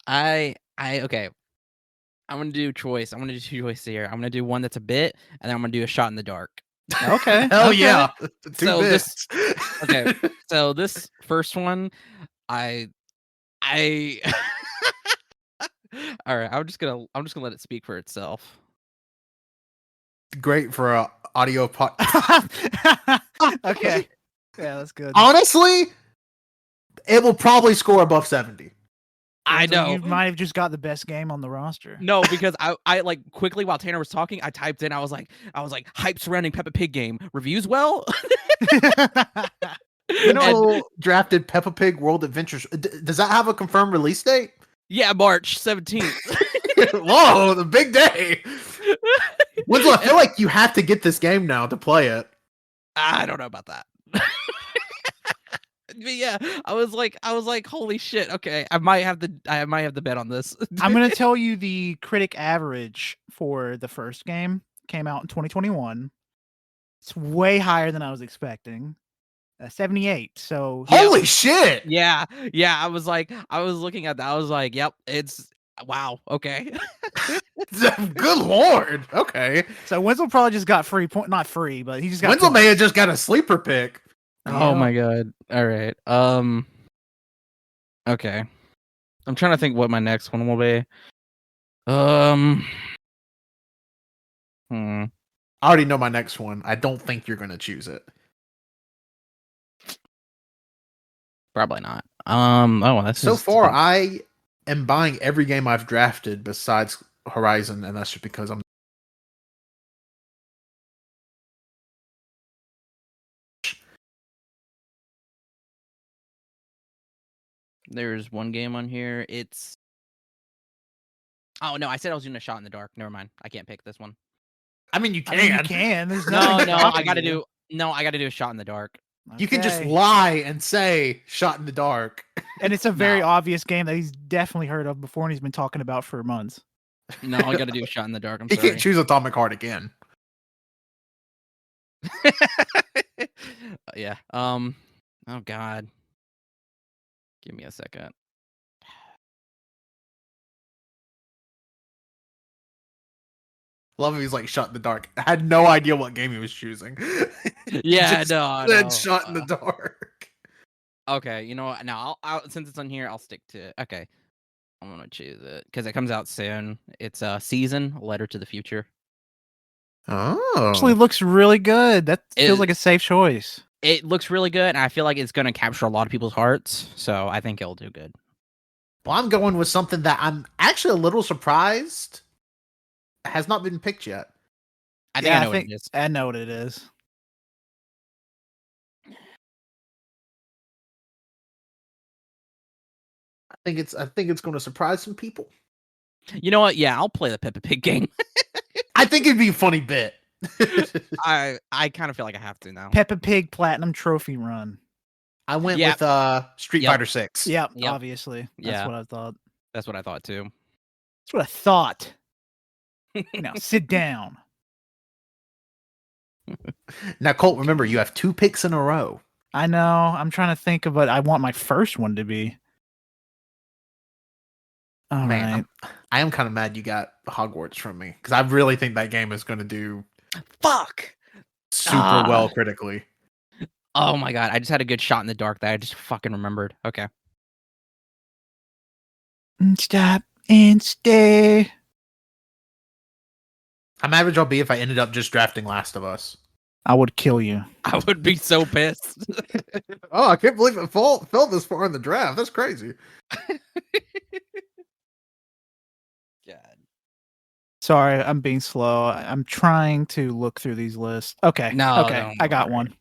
[SPEAKER 4] Okay. I'm gonna do choice. I'm gonna do 2 choices here. I'm gonna do one that's a bit, and then I'm gonna do a shot in the dark.
[SPEAKER 6] Okay.
[SPEAKER 5] Hell yeah. 2 bits.
[SPEAKER 4] So this first one, I all right. I'm just gonna let it speak for itself.
[SPEAKER 5] Great for a audio
[SPEAKER 6] Okay. Yeah, that's good.
[SPEAKER 5] Honestly, it will probably score above 70.
[SPEAKER 4] I
[SPEAKER 6] Wenzel,
[SPEAKER 4] know.
[SPEAKER 6] you might have just got the best game on the roster.
[SPEAKER 4] No, because I like quickly while Tanner was talking, I typed in. I was like, hype surrounding Peppa Pig game reviews well.
[SPEAKER 5] Winnow drafted Peppa Pig World Adventures. Does that have a confirmed release date?
[SPEAKER 4] Yeah, March 17th.
[SPEAKER 5] Whoa, the big day. Wenzel, I feel like you have to get this game now to play it.
[SPEAKER 4] I don't know about that. But yeah, I was like, holy shit. Okay, I might have the bet on this.
[SPEAKER 6] I'm gonna tell you the critic average for the first game came out in 2021. It's way higher than I was expecting. 78. So
[SPEAKER 5] Holy shit!
[SPEAKER 4] Yeah. I was looking at that. I was like, yep, it's wow. Okay.
[SPEAKER 5] Good lord. Okay.
[SPEAKER 6] So Wenzel probably just got free point, not free, but he just got.
[SPEAKER 5] Wenzel may
[SPEAKER 6] points.
[SPEAKER 5] have just got a sleeper pick.
[SPEAKER 4] Oh my god. All right. Okay. I'm trying to think what my next one will be.
[SPEAKER 5] I already know my next one. I don't think you're gonna choose it.
[SPEAKER 4] Probably not. Oh, that's
[SPEAKER 5] So far. I am buying every game I've drafted besides Horizon, and that's just because I'm.
[SPEAKER 4] There's one game on here. It's. Oh no! I said I was doing a shot in the dark. Never mind. I can't pick this one.
[SPEAKER 5] I mean, you can.
[SPEAKER 6] I mean, you can. There's
[SPEAKER 4] No,
[SPEAKER 6] nothing
[SPEAKER 4] I
[SPEAKER 6] stopping
[SPEAKER 4] gotta
[SPEAKER 6] you.
[SPEAKER 4] do. I gotta do a shot in the dark.
[SPEAKER 5] You can just
[SPEAKER 6] Okay.
[SPEAKER 5] lie and say "shot in the dark."
[SPEAKER 6] And it's a very
[SPEAKER 4] No.
[SPEAKER 6] obvious game that he's definitely heard of before, and he's been talking about for months.
[SPEAKER 4] No, I gotta do a shot in the dark. I'm
[SPEAKER 5] You
[SPEAKER 4] sorry.
[SPEAKER 5] can't choose Atomic Heart again.
[SPEAKER 4] Yeah. Oh god. Give me a second.
[SPEAKER 5] Love he's like "shot in the dark." I had no idea what game he was choosing.
[SPEAKER 4] Yeah.
[SPEAKER 5] Just
[SPEAKER 4] No.
[SPEAKER 5] said "shot in the dark."
[SPEAKER 4] Okay. You know what? Now, I'll since it's on here, I'll stick to. Okay. I'm gonna choose it because it comes out soon. It's a Season: A Letter to the Future.
[SPEAKER 5] Oh,
[SPEAKER 6] Actually, looks really good. That feels
[SPEAKER 4] It-
[SPEAKER 6] like a safe choice.
[SPEAKER 4] It looks really good, and I feel like it's gonna capture a lot of people's hearts. So I think it'll do good.
[SPEAKER 5] well, I'm going with something that I'm actually a little surprised has not been picked yet.
[SPEAKER 4] I think I know what it is.
[SPEAKER 6] I know what it is.
[SPEAKER 5] I think it's going to surprise some people.
[SPEAKER 4] You know what? Yeah, I'll play the Peppa Pig game.
[SPEAKER 5] I think it'd be a funny bit.
[SPEAKER 4] I kind of feel like I have to now.
[SPEAKER 6] Peppa Pig Platinum Trophy Run.
[SPEAKER 5] I went
[SPEAKER 4] Yep.
[SPEAKER 5] with Street
[SPEAKER 4] Yep.
[SPEAKER 5] Fighter 6.
[SPEAKER 6] Yep,
[SPEAKER 4] Yep.
[SPEAKER 6] obviously. That's
[SPEAKER 4] Yeah.
[SPEAKER 6] what I thought.
[SPEAKER 4] That's what I thought too.
[SPEAKER 6] That's what I thought. Now sit down.
[SPEAKER 5] Now, Colt, remember you have 2 picks in a row.
[SPEAKER 6] I know. I'm trying to think of what I want my first one to be. All
[SPEAKER 5] Man,
[SPEAKER 6] right.
[SPEAKER 5] I am kind of mad you got Hogwarts from me because I really think that game is going to do
[SPEAKER 4] Fuck.
[SPEAKER 5] super
[SPEAKER 4] Ah.
[SPEAKER 5] well critically.
[SPEAKER 4] Oh my god! I just had a good shot in the dark that I just fucking remembered. Okay.
[SPEAKER 6] Stop and stay.
[SPEAKER 5] How mad would y'all be if I ended up just drafting Last of Us?
[SPEAKER 6] I would kill you.
[SPEAKER 4] I would be so pissed.
[SPEAKER 5] Oh, I can't believe it fell this far in the draft. That's crazy.
[SPEAKER 4] God.
[SPEAKER 6] Sorry, I'm being slow. I'm trying to look through these lists. Okay.
[SPEAKER 4] No,
[SPEAKER 6] Okay.
[SPEAKER 4] don't
[SPEAKER 6] I got
[SPEAKER 4] worry.
[SPEAKER 6] one.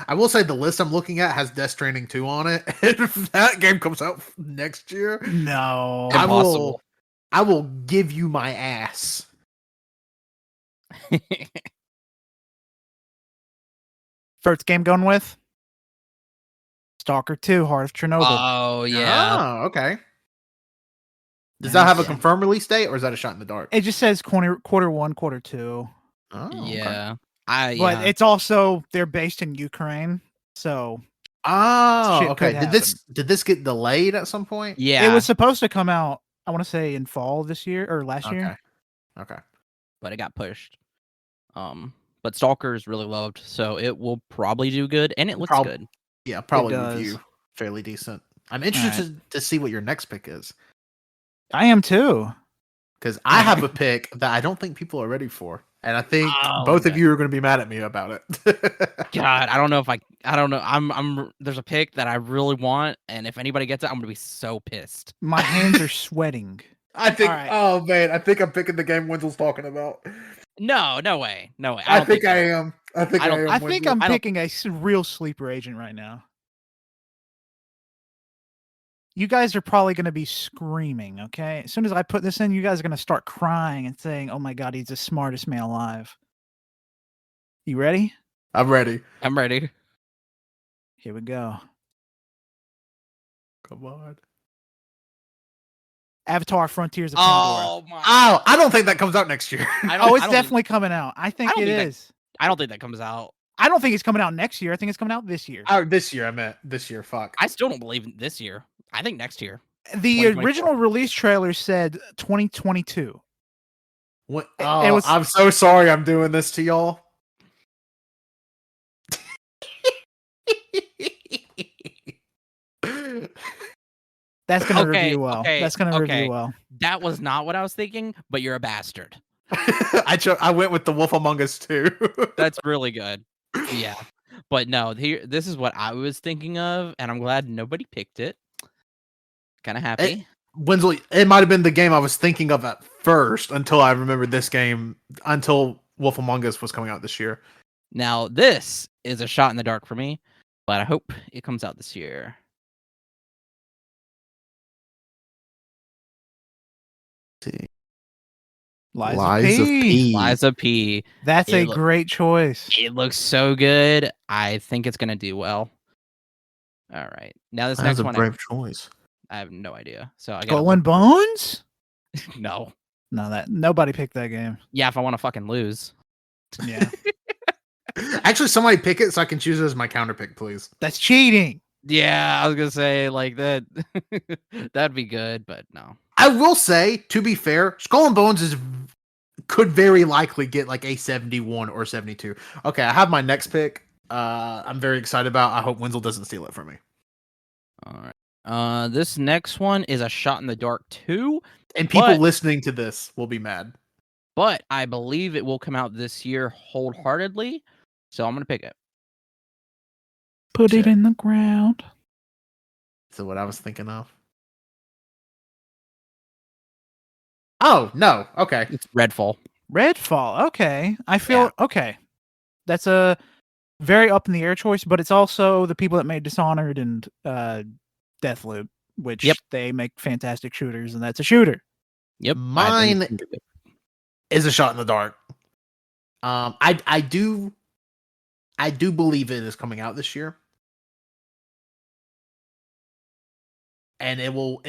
[SPEAKER 5] I will say the list I'm looking at has Death Stranding 2 on it. And if that game comes out next year,
[SPEAKER 6] No.
[SPEAKER 4] Impossible.
[SPEAKER 5] I will give you my ass.
[SPEAKER 6] First game going with Stalker 2, Heart of Chernobyl.
[SPEAKER 4] Oh yeah.
[SPEAKER 5] Oh, okay. Does that have a
[SPEAKER 6] Nice.
[SPEAKER 5] confirmed release date or is that a shot in the dark?
[SPEAKER 6] It just says quarter 1, quarter 2.
[SPEAKER 5] Oh, okay.
[SPEAKER 4] Yeah.
[SPEAKER 6] But it's also they're based in Ukraine, so
[SPEAKER 5] Oh,
[SPEAKER 6] Shit
[SPEAKER 5] okay.
[SPEAKER 6] could
[SPEAKER 5] Did this get delayed at some point?
[SPEAKER 4] Yeah.
[SPEAKER 6] it was supposed to come out. I want to say in fall this year or last year.
[SPEAKER 5] Okay.
[SPEAKER 4] but it got pushed. But Stalker's really loved, so it will probably do good, and it looks good.
[SPEAKER 5] Yeah, probably
[SPEAKER 6] does.
[SPEAKER 5] review fairly decent. I'm interested to see what your next pick is
[SPEAKER 6] I am too.
[SPEAKER 5] because I have a pick that I don't think people are ready for, and I think
[SPEAKER 4] Oh,
[SPEAKER 5] both of
[SPEAKER 4] okay.
[SPEAKER 5] you are going to be mad at me about it.
[SPEAKER 4] God, I don't know if I I don't know. There's a pick that I really want, and if anybody gets it, I'm gonna be so pissed.
[SPEAKER 6] My hands are sweating.
[SPEAKER 5] I think.
[SPEAKER 6] All right.
[SPEAKER 5] Oh man, I think I'm picking the game Wenzel's talking about.
[SPEAKER 4] No way.
[SPEAKER 5] I think I am. I think I am.
[SPEAKER 6] I think
[SPEAKER 5] Wenzel.
[SPEAKER 6] I'm
[SPEAKER 4] I don't-
[SPEAKER 6] picking a real sleeper agent right now. You guys are probably going to be screaming, okay? As soon as I put this in, you guys are going to start crying and saying, "Oh my god, he's the smartest man alive." You ready?
[SPEAKER 5] I'm ready.
[SPEAKER 4] I'm ready.
[SPEAKER 6] Here we go.
[SPEAKER 5] Come on.
[SPEAKER 6] Avatar: Frontiers of Pandora.
[SPEAKER 4] Oh my!
[SPEAKER 5] Oh, I don't think that comes out next year.
[SPEAKER 6] It's definitely coming out. I think
[SPEAKER 4] don't
[SPEAKER 6] it
[SPEAKER 4] think that-
[SPEAKER 6] is.
[SPEAKER 4] I don't think that comes out.
[SPEAKER 6] I don't think it's coming out next year. I think it's coming out this year.
[SPEAKER 5] Oh, this year I meant this year. Fuck.
[SPEAKER 4] I still don't believe in this year. I think next year.
[SPEAKER 6] The
[SPEAKER 4] 2024.
[SPEAKER 6] original release trailer said 2022.
[SPEAKER 5] What?
[SPEAKER 6] It
[SPEAKER 5] Oh,
[SPEAKER 6] was-
[SPEAKER 5] I'm so sorry. I'm doing this to y'all.
[SPEAKER 6] That's going to
[SPEAKER 4] Okay,
[SPEAKER 6] review well.
[SPEAKER 4] okay,
[SPEAKER 6] That's going to
[SPEAKER 4] okay.
[SPEAKER 6] review well.
[SPEAKER 4] That was not what I was thinking, but you're a bastard.
[SPEAKER 5] I went with the Wolf Among Us too.
[SPEAKER 4] That's really good. Yeah. But no, this is what I was thinking of, and I'm glad nobody picked it. Kind of happy.
[SPEAKER 5] Wenzel, it might have been the game I was thinking of at first until I remembered this game until Wolf Among Us was coming out this year.
[SPEAKER 4] Now, this is a shot in the dark for me, but I hope it comes out this year.
[SPEAKER 6] Liza P.
[SPEAKER 4] Liza P.
[SPEAKER 6] That's
[SPEAKER 4] It
[SPEAKER 6] a great choice.
[SPEAKER 4] It looks so good. I think it's gonna do well. All right. Now this
[SPEAKER 5] That's
[SPEAKER 4] next
[SPEAKER 5] a
[SPEAKER 4] one,
[SPEAKER 5] brave choice.
[SPEAKER 4] I have no idea. So I got
[SPEAKER 6] Skull and Bones?
[SPEAKER 4] no.
[SPEAKER 6] No, that nobody picked that game.
[SPEAKER 4] Yeah, if I want to fucking lose.
[SPEAKER 6] Yeah.
[SPEAKER 5] Actually, somebody pick it so I can choose it as my counter pick, please.
[SPEAKER 6] That's cheating.
[SPEAKER 4] Yeah, I was gonna say like that. That'd be good, but no.
[SPEAKER 5] I will say, to be fair, Skull and Bones could very likely get like a 71 or 72. Okay, I have my next pick. I'm very excited about. I hope Wenzel doesn't steal it from me.
[SPEAKER 4] All right. This next one is a shot in the dark too,
[SPEAKER 5] And people
[SPEAKER 4] But-
[SPEAKER 5] listening to this will be mad.
[SPEAKER 4] but I believe it will come out this year wholeheartedly. So I'm gonna pick it.
[SPEAKER 6] Put it
[SPEAKER 5] Shit.
[SPEAKER 6] in the ground.
[SPEAKER 5] So what I was thinking of. Oh no! Okay,
[SPEAKER 4] It's Redfall.
[SPEAKER 6] Redfall. Okay. I feel okay. That's a very up in the air choice, but it's also the people that made Dishonored and Deathloop, which
[SPEAKER 4] Yep.
[SPEAKER 6] they make fantastic shooters, and that's a shooter.
[SPEAKER 4] Yep.
[SPEAKER 5] Mine is a shot in the dark. I do believe it is coming out this year, and it will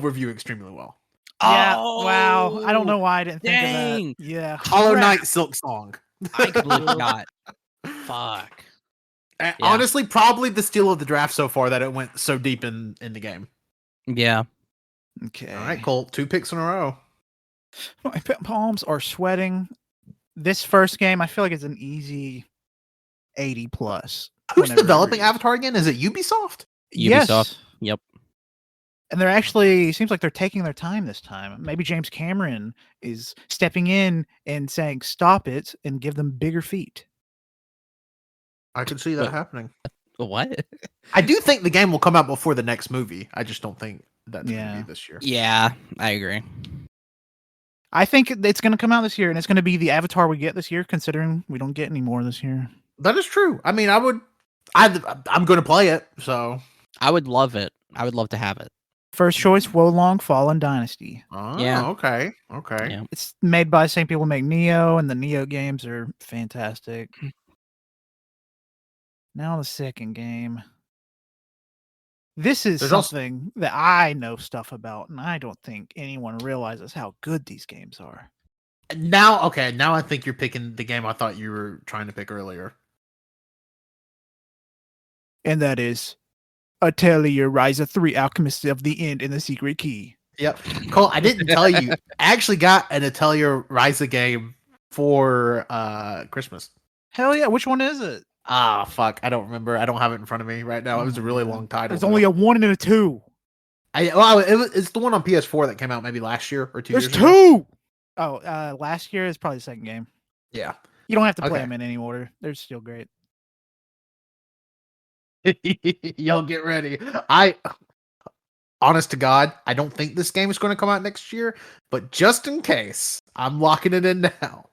[SPEAKER 5] review extremely well.
[SPEAKER 6] Yeah. Wow. I don't know why I didn't think
[SPEAKER 4] dang.
[SPEAKER 6] of that. Yeah.
[SPEAKER 5] Hollow Knight Silk Song.
[SPEAKER 4] I completely forgot. Fuck.
[SPEAKER 5] And
[SPEAKER 4] Yeah.
[SPEAKER 5] honestly, probably the steal of the draft so far that it went so deep in the game.
[SPEAKER 4] Yeah.
[SPEAKER 6] Okay.
[SPEAKER 5] All right, Colt, 2 picks in a row.
[SPEAKER 6] My palms are sweating. This first game, I feel like it's an easy 80 plus.
[SPEAKER 5] Who's
[SPEAKER 6] whenever it
[SPEAKER 5] developing
[SPEAKER 6] releases.
[SPEAKER 5] Avatar again? Is it Ubisoft?
[SPEAKER 6] Yes.
[SPEAKER 4] Ubisoft. Yep.
[SPEAKER 6] And they're actually seems like they're taking their time this time. Maybe James Cameron is stepping in and saying stop it and give them bigger feet.
[SPEAKER 5] I could see that
[SPEAKER 4] Wait.
[SPEAKER 5] happening.
[SPEAKER 4] What?
[SPEAKER 5] I do think the game will come out before the next movie. I just don't think that's going to
[SPEAKER 6] Yeah.
[SPEAKER 5] be this year.
[SPEAKER 4] Yeah, I agree.
[SPEAKER 6] I think it's going to come out this year, and it's going to be the Avatar we get this year, considering we don't get any more this year.
[SPEAKER 5] That is true. I mean, I'm going to play it, so.
[SPEAKER 4] I would love it. I would love to have it.
[SPEAKER 6] First choice, Wolong Fallen Dynasty.
[SPEAKER 5] Oh,
[SPEAKER 4] Yeah.
[SPEAKER 5] okay. Okay.
[SPEAKER 4] Yeah.
[SPEAKER 6] It's made by the same people who make Neo, and the Neo games are fantastic. Now the second game. This is
[SPEAKER 5] There's also-
[SPEAKER 6] something that I know stuff about, and I don't think anyone realizes how good these games are.
[SPEAKER 5] Now I think you're picking the game I thought you were trying to pick earlier.
[SPEAKER 6] And that is Atelier Ryza 3 Alchemist of the End and the Secret Key.
[SPEAKER 5] Yep. Cole, I didn't tell you. I actually got an Atelier Ryza game for Christmas.
[SPEAKER 6] Hell yeah, which one is it?
[SPEAKER 5] Ah, fuck. I don't remember. I don't have it in front of me right now. It was a really long title.
[SPEAKER 6] There's only a 1 and a 2.
[SPEAKER 5] It's the one on PS4 that came out maybe last year or 2
[SPEAKER 6] There's
[SPEAKER 5] years ago.
[SPEAKER 6] 2! Oh, last year is probably the second game.
[SPEAKER 5] Yeah.
[SPEAKER 6] You don't have to play
[SPEAKER 5] Okay.
[SPEAKER 6] them in any order. They're still great.
[SPEAKER 5] Y'all get ready. Honest to God, I don't think this game is going to come out next year, but just in case, I'm locking it in now.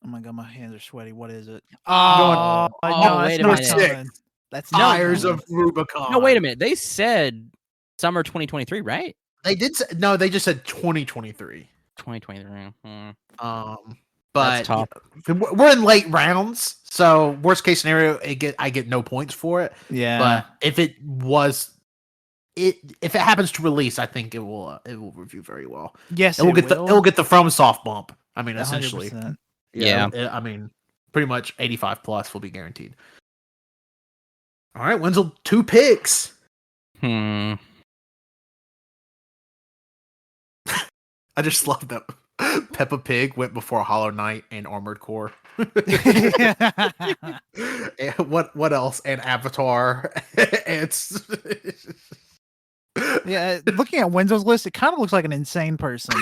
[SPEAKER 6] Oh my god, my hands are sweaty. What is it?
[SPEAKER 4] Oh,
[SPEAKER 6] no,
[SPEAKER 4] wait
[SPEAKER 6] that's
[SPEAKER 4] a
[SPEAKER 6] not
[SPEAKER 4] minute.
[SPEAKER 6] coming. That's not
[SPEAKER 5] Fires
[SPEAKER 6] coming.
[SPEAKER 5] of Rubicon.
[SPEAKER 4] No, wait a minute. They said summer 2023, right?
[SPEAKER 5] They did say, no, they just said 2023.
[SPEAKER 4] 2023.
[SPEAKER 5] But
[SPEAKER 4] That's tough.
[SPEAKER 5] We're in late rounds, so worst case scenario, I get no points for it.
[SPEAKER 6] Yeah.
[SPEAKER 5] But if it happens to release, I think it will review very well.
[SPEAKER 6] Yes,
[SPEAKER 5] It will get the FromSoft bump. I mean, essentially.
[SPEAKER 6] 100%.
[SPEAKER 4] Yeah.
[SPEAKER 5] I mean, pretty much 85 plus will be guaranteed. All right, Wenzel, 2 picks.
[SPEAKER 4] Hmm.
[SPEAKER 5] I just love that Peppa Pig went before Hollow Knight and Armored Core. And what else? And Avatar. It's
[SPEAKER 6] Yeah, looking at Wenzel's list, it kind of looks like an insane person.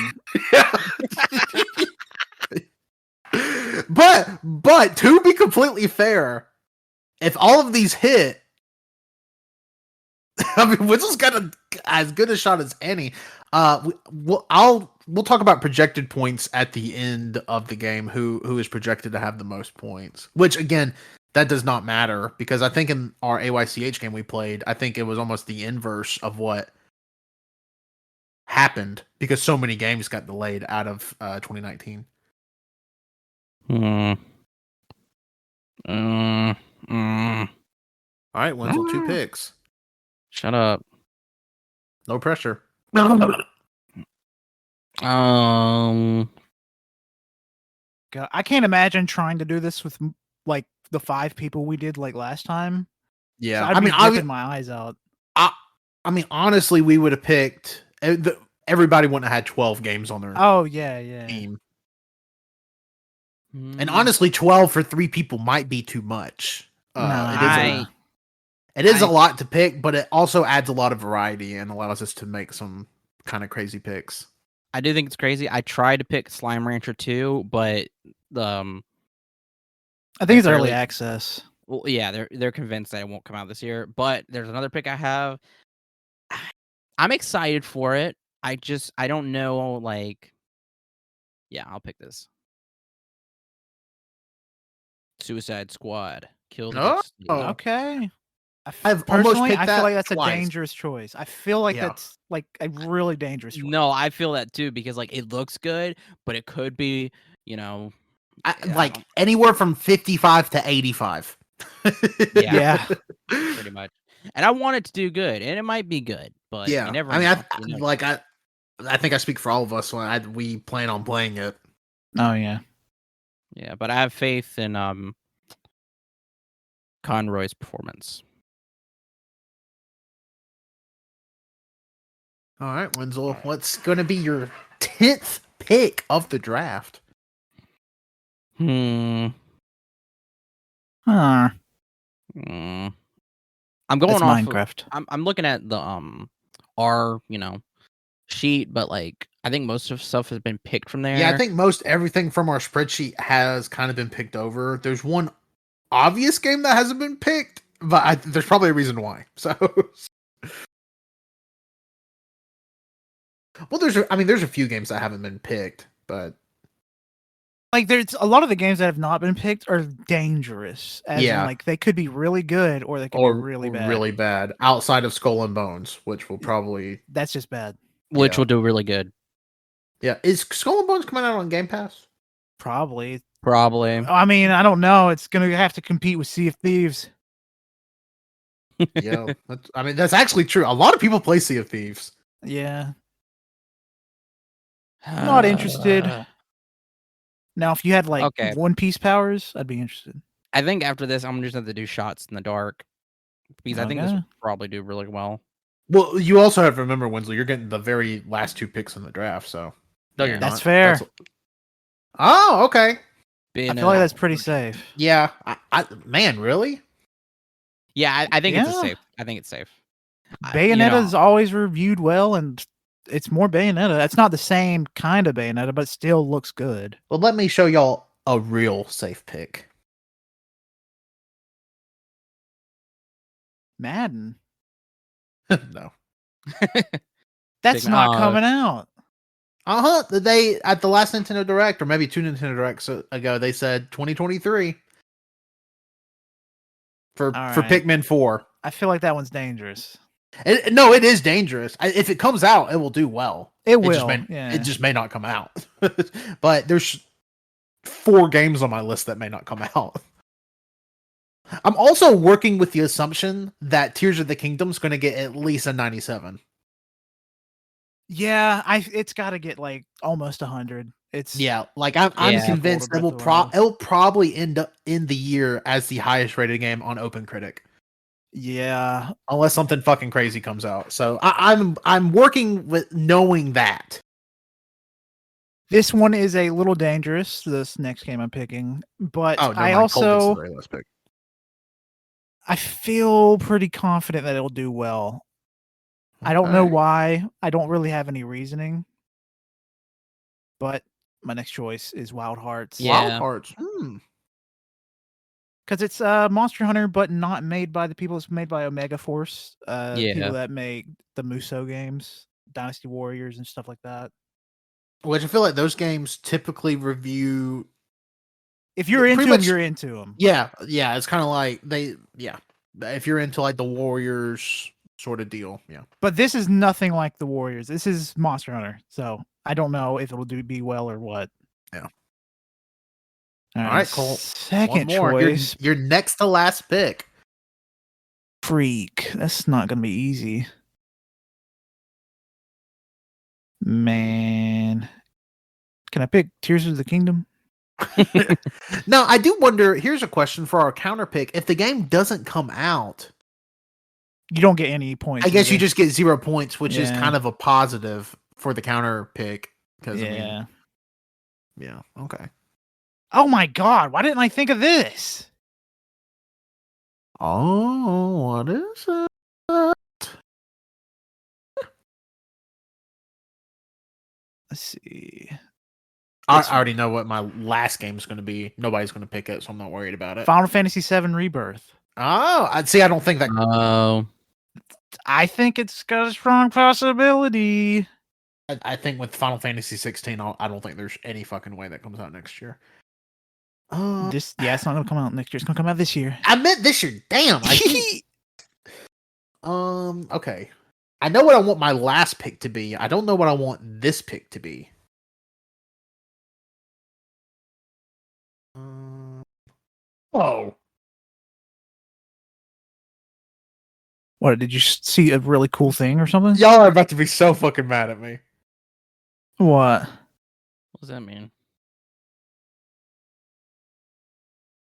[SPEAKER 5] but to be completely fair, if all of these hit, I mean, Wenzel's got as good a shot as any. We'll talk about projected points at the end of the game. Who is projected to have the most points? Which again, that does not matter because I think in our AYCH game we played, I think it was almost the inverse of what happened because so many games got delayed out of 2019.
[SPEAKER 4] Hmm.
[SPEAKER 5] All right, Wenzel, 2 picks.
[SPEAKER 4] Shut up.
[SPEAKER 5] No pressure.
[SPEAKER 6] God, I can't imagine trying to do this with like the 5 people we did like last time.
[SPEAKER 5] Yeah,
[SPEAKER 6] So I'd be ripping my eyes out.
[SPEAKER 5] I mean, honestly, we would have picked. Everybody wouldn't have had 12 games on their
[SPEAKER 6] Oh yeah.
[SPEAKER 5] team. And honestly, 12 for 3 people might be too much. It is a lot to pick, but it also adds a lot of variety and allows us to make some kind of crazy picks.
[SPEAKER 4] I do think it's crazy. I tried to pick Slime Rancher 2, but
[SPEAKER 6] I think it's early access.
[SPEAKER 4] Well, yeah, they're convinced that it won't come out this year. But there's another pick I have. I'm excited for it. I don't know. Like, yeah, I'll pick this. Suicide Squad. Kill the Justice League.
[SPEAKER 6] Okay.
[SPEAKER 5] I've
[SPEAKER 6] Personally,
[SPEAKER 5] almost picked
[SPEAKER 6] I feel like that's
[SPEAKER 5] twice.
[SPEAKER 6] a dangerous choice. I feel like that's like a really dangerous choice.
[SPEAKER 4] No, I feel that too because like it looks good, but it could be,
[SPEAKER 5] like anywhere from 55 to 85.
[SPEAKER 6] Yeah.
[SPEAKER 4] Pretty much. And I want it to do good, and it might be good, but
[SPEAKER 5] yeah,
[SPEAKER 4] you never
[SPEAKER 5] I mean,
[SPEAKER 4] know.
[SPEAKER 5] I think I speak for all of us when we plan on playing it.
[SPEAKER 6] Oh yeah.
[SPEAKER 4] Yeah, but I have faith in Conroy's performance.
[SPEAKER 5] All right, Wenzel, what's going to be your 10th pick of the draft?
[SPEAKER 6] Huh.
[SPEAKER 4] I'm going
[SPEAKER 6] That's
[SPEAKER 4] off
[SPEAKER 6] Minecraft.
[SPEAKER 4] I'm looking at the our sheet, but like I think most of stuff has been picked from there.
[SPEAKER 5] Yeah, I think most everything from our spreadsheet has kind of been picked over. There's one obvious game that hasn't been picked, but there's probably a reason why. So, well, there's a few games that haven't been picked, but
[SPEAKER 6] like there's a lot of the games that have not been picked are dangerous. As in, like they could be really good or they could be really bad.
[SPEAKER 5] Really bad outside of Skull and Bones, which will probably
[SPEAKER 6] that's just bad.
[SPEAKER 4] Which will do really good.
[SPEAKER 5] Yeah, is Skull and Bones coming out on Game Pass?
[SPEAKER 6] Probably.
[SPEAKER 4] I
[SPEAKER 6] mean, I don't know. It's gonna have to compete with Sea of Thieves.
[SPEAKER 5] Yeah, that's actually true. A lot of people play Sea of Thieves.
[SPEAKER 6] Yeah. Not interested. Now, if you had like One Piece powers, I'd be interested.
[SPEAKER 4] I think after this, I'm just going to have to do Shots in the Dark because I think this will probably do really well.
[SPEAKER 5] Well, you also have to remember, Wenzel, you're getting the very last 2 picks in the draft, so no, you're
[SPEAKER 6] that's
[SPEAKER 5] not.
[SPEAKER 6] fair.
[SPEAKER 5] Oh, okay.
[SPEAKER 6] I feel like that's pretty safe.
[SPEAKER 5] Yeah, man, really?
[SPEAKER 4] Yeah, I think it's safe. I think it's safe.
[SPEAKER 6] Bayonetta is always reviewed well, and it's more Bayonetta. It's not the same kind of Bayonetta, but it still looks good.
[SPEAKER 5] Well, let me show y'all a real safe pick.
[SPEAKER 6] Madden.
[SPEAKER 5] No.
[SPEAKER 6] That's not coming out.
[SPEAKER 5] They at the last Nintendo Direct, or maybe 2 Nintendo Directs ago, they said 2023 for
[SPEAKER 6] right.
[SPEAKER 5] Pikmin 4.
[SPEAKER 6] I feel like that one's dangerous.
[SPEAKER 5] No, it is dangerous. If it comes out, it will do well.
[SPEAKER 6] It will.
[SPEAKER 5] It just may not come out. But there's 4 games on my list that may not come out. I'm also working with the assumption that Tears of the Kingdom is going to get at least a 97.
[SPEAKER 6] Yeah, it's got to get like almost 100. It's
[SPEAKER 5] I'm convinced it will probably end up in the year as the highest rated game on OpenCritic.
[SPEAKER 6] Yeah,
[SPEAKER 5] unless something fucking crazy comes out. So I'm working with knowing that.
[SPEAKER 6] This one is a little dangerous. This next game I'm picking, but I feel pretty confident that it'll do well. Okay. I don't know why. I don't really have any reasoning. But my next choice is Wild Hearts.
[SPEAKER 5] Yeah. Wild Hearts.
[SPEAKER 6] Because it's Monster Hunter, but not made by the people. It's made by Omega Force. People that make the Musou games, Dynasty Warriors, and stuff like that.
[SPEAKER 5] Which I feel like those games typically review.
[SPEAKER 6] If you're into them, you're into them.
[SPEAKER 5] Yeah. It's kind of like if you're into like the Warriors sort of deal. Yeah.
[SPEAKER 6] But this is nothing like the Warriors. This is Monster Hunter. So I don't know if it'll be well or what.
[SPEAKER 5] Yeah.
[SPEAKER 6] All right, Colt. Second choice.
[SPEAKER 5] Your next to last pick.
[SPEAKER 6] Freak. That's not going to be easy. Man. Can I pick Tears of the Kingdom?
[SPEAKER 5] Now, I do wonder, here's a question for our counter pick. If the game doesn't come out,
[SPEAKER 6] you don't get any points.
[SPEAKER 5] I guess you just get 0 points, which is kind of a positive for the counter pick. Yeah, okay.
[SPEAKER 6] Oh my god, why didn't I think of this?
[SPEAKER 5] Oh, what is it?
[SPEAKER 6] Let's see.
[SPEAKER 5] I already know what my last game is going to be. Nobody's going to pick it, so I'm not worried about it.
[SPEAKER 6] Final Fantasy VII Rebirth.
[SPEAKER 5] Oh, I don't think that.
[SPEAKER 4] Oh.
[SPEAKER 6] I think it's got a strong possibility.
[SPEAKER 5] I think with Final Fantasy 16, I don't think there's any fucking way that comes out next year.
[SPEAKER 6] It's not gonna come out next year. It's gonna come out this year.
[SPEAKER 5] I meant this year. Damn. Okay. I know what I want my last pick to be. I don't know what I want this pick to be. Oh.
[SPEAKER 6] What, did you see a really cool thing or something?
[SPEAKER 5] Y'all are about to be so fucking mad at me.
[SPEAKER 6] What?
[SPEAKER 4] What does that mean?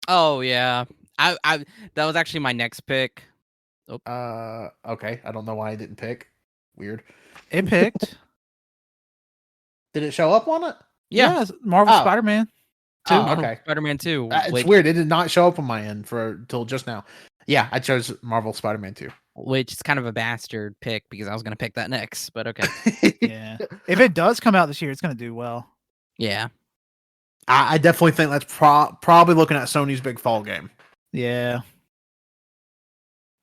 [SPEAKER 4] Oh yeah, I that was actually my next pick.
[SPEAKER 5] Oh. Okay. I don't know why I didn't pick. Weird.
[SPEAKER 6] It picked.
[SPEAKER 5] Did it show up on it?
[SPEAKER 6] Yeah, Marvel Spider-Man 2.
[SPEAKER 5] Oh, okay.
[SPEAKER 4] Spider-Man 2.
[SPEAKER 5] It's weird. It did not show up on my end till just now. Yeah, I chose Marvel Spider-Man 2.
[SPEAKER 4] Which is kind of a bastard pick because I was going to pick that next, but okay.
[SPEAKER 6] Yeah. If it does come out this year, it's going to do well.
[SPEAKER 4] Yeah.
[SPEAKER 5] I definitely think that's probably looking at Sony's big fall game.
[SPEAKER 6] Yeah.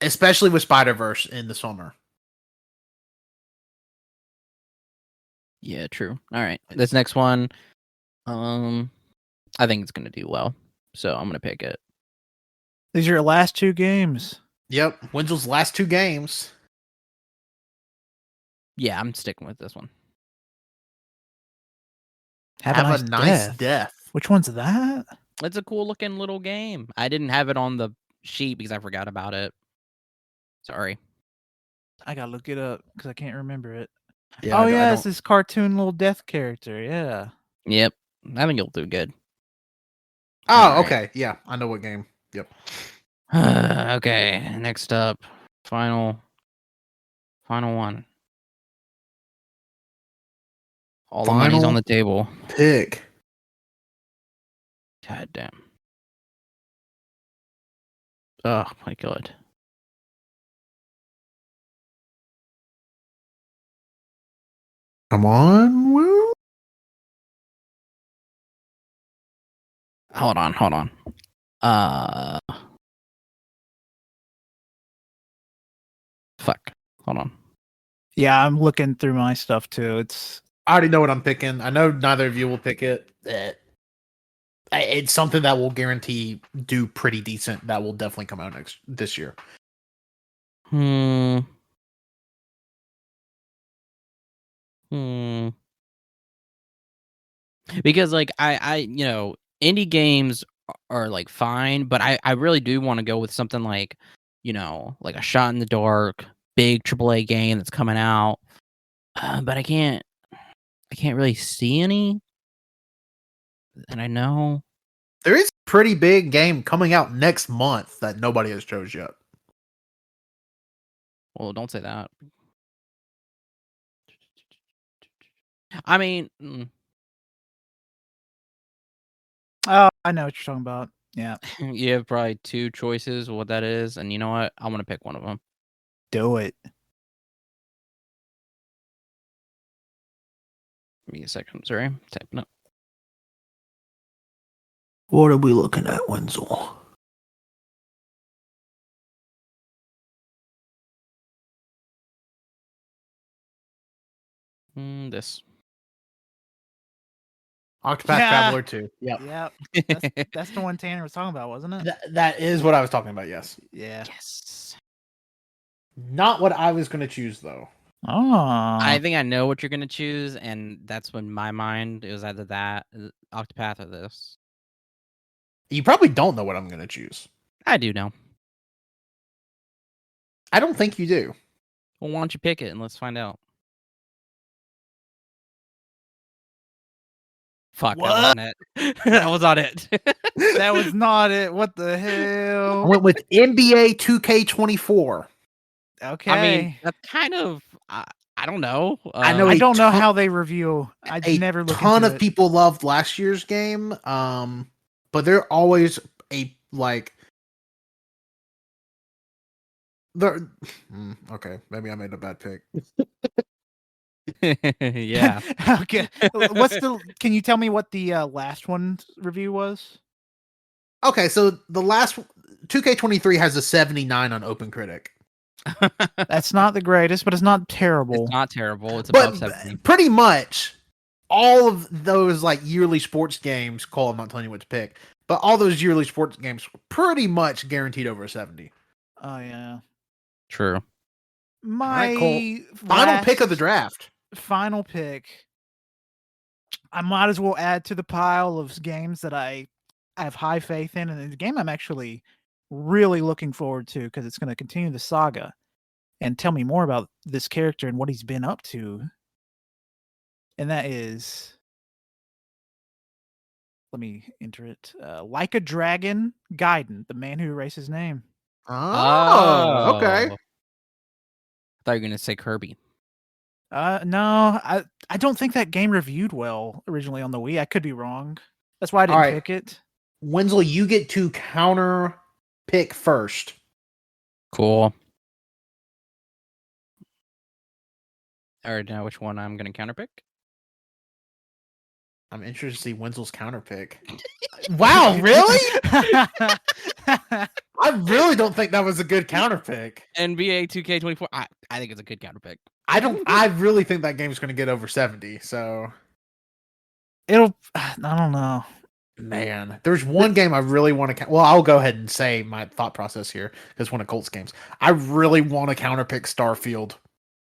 [SPEAKER 5] Especially with Spider-Verse in the summer.
[SPEAKER 4] Yeah, true. All right. This next one, I think it's going to do well. So I'm going to pick it.
[SPEAKER 6] These are your last 2 games.
[SPEAKER 5] Yep. Wenzel's last 2 games.
[SPEAKER 4] Yeah, I'm sticking with this one.
[SPEAKER 5] Have a nice death.
[SPEAKER 6] Which one's that?
[SPEAKER 4] It's a cool looking little game. I didn't have it on the sheet because I forgot about it. Sorry.
[SPEAKER 6] I gotta look it up because I can't remember it.
[SPEAKER 5] Yeah,
[SPEAKER 6] it's this cartoon little death character. Yeah.
[SPEAKER 4] Yep. I think you'll do good.
[SPEAKER 5] Oh, okay. Yeah, I know what game. Yep.
[SPEAKER 4] Okay. Next up, final one. All the money's on the table.
[SPEAKER 5] Pick.
[SPEAKER 4] God damn. Oh my god.
[SPEAKER 5] Come on, Will.
[SPEAKER 4] Hold on. Fuck. Hold on.
[SPEAKER 6] Yeah, I'm looking through my stuff too.
[SPEAKER 5] I already know what I'm picking. I know neither of you will pick it. It's something that will guarantee do pretty decent. That will definitely come out this year.
[SPEAKER 4] Because like I indie games are like fine, but I really do want to go with something like, like a shot in the dark, big AAA game that's coming out. But I can't really see any. And I know
[SPEAKER 5] There is a pretty big game coming out next month that nobody has chose yet.
[SPEAKER 4] well, don't say that. I mean,
[SPEAKER 6] Oh, I know what you're talking about. Yeah,
[SPEAKER 4] you have probably two choices of what that is, and you know what? I'm gonna pick one of them.
[SPEAKER 6] do it.
[SPEAKER 4] Give me a second. Sorry, typing up.
[SPEAKER 5] What are we looking at, Wenzel?
[SPEAKER 4] This.
[SPEAKER 5] Octopath Traveler 2. Yep.
[SPEAKER 6] Yep. That's the one Tanner was talking about, wasn't it?
[SPEAKER 5] That is what I was talking about, yes.
[SPEAKER 6] Yeah.
[SPEAKER 4] Yes.
[SPEAKER 5] Not what I was going to choose, though.
[SPEAKER 6] Oh.
[SPEAKER 4] I think I know what you're gonna choose, and that's when my mind it was either that Octopath or this.
[SPEAKER 5] You probably don't know what I'm going to choose.
[SPEAKER 4] I do know.
[SPEAKER 5] I don't think you do.
[SPEAKER 4] Well, why don't you pick it and let's find out? Fuck, that wasn't it. That was not it.
[SPEAKER 6] That was not it. What the
[SPEAKER 5] I
[SPEAKER 6] hell?
[SPEAKER 5] went with NBA 2K24.
[SPEAKER 6] Okay.
[SPEAKER 4] I mean, that's kind of I don't know.
[SPEAKER 5] I know
[SPEAKER 6] I
[SPEAKER 5] a
[SPEAKER 6] don't know
[SPEAKER 5] ton-
[SPEAKER 6] how they review. I
[SPEAKER 5] A
[SPEAKER 6] never look
[SPEAKER 5] ton
[SPEAKER 6] into
[SPEAKER 5] of
[SPEAKER 6] it.
[SPEAKER 5] people loved last year's game, but they're always they're okay. Maybe I made a bad pick.
[SPEAKER 4] Yeah.
[SPEAKER 6] Okay. Can you tell me what the last one's review was?
[SPEAKER 5] Okay, so the last 2K23 has a 79 on OpenCritic.
[SPEAKER 6] That's not the greatest, but it's not terrible.
[SPEAKER 4] It's not terrible. It's
[SPEAKER 5] But
[SPEAKER 4] above 70.
[SPEAKER 5] pretty much all of those like yearly sports games, Cole, I'm not telling you what to pick, but all those yearly sports games pretty much guaranteed over a 70.
[SPEAKER 6] Oh yeah.
[SPEAKER 4] True.
[SPEAKER 6] My
[SPEAKER 5] Alright, Cole. Final pick of the draft.
[SPEAKER 6] Final pick. I might as well add to the pile of games that I have high faith in, and the game I'm actually really looking forward to because it's going to continue the saga and tell me more about this character and what he's been up to. And that is, let me enter it. Like a Dragon Gaiden, the man who erased his name.
[SPEAKER 5] Oh, okay.
[SPEAKER 4] I thought you were gonna say Kirby.
[SPEAKER 6] No, I don't think that game reviewed well originally on the Wii. I could be wrong. That's why I didn't
[SPEAKER 5] Alright.
[SPEAKER 6] pick it.
[SPEAKER 5] Wenzel, you get to counter pick first.
[SPEAKER 4] Cool. I already know which one I'm gonna counterpick.
[SPEAKER 5] I'm interested to see Wenzel's counter pick. Wow, really? I really don't think that was a good counter pick.
[SPEAKER 4] NBA 2K24. I think it's a good counterpick.
[SPEAKER 5] I really think that game's going to get over 70. So,
[SPEAKER 6] I don't know.
[SPEAKER 5] man, there's one game I really want to. Well, I'll go ahead and say my thought process here because one of Colt's games. I really want to counterpick Starfield.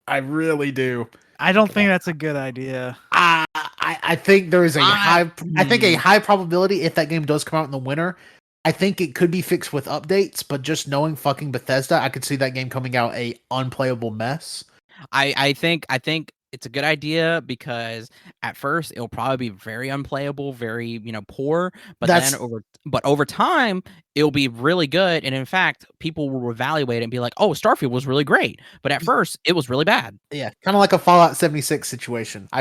[SPEAKER 5] I really do.
[SPEAKER 6] I don't think that's a good idea.
[SPEAKER 5] I think there is a high probability if that game does come out in the winter. I think it could be fixed with updates, but just knowing fucking Bethesda, I could see that game coming out a unplayable mess.
[SPEAKER 4] I think it's a good idea because at first it'll probably be very unplayable, very poor, but over time it'll be really good. And in fact, people will evaluate it and be like, "Oh, Starfield was really great," but at first it was really bad.
[SPEAKER 5] Yeah, kind of like a Fallout 76 situation. I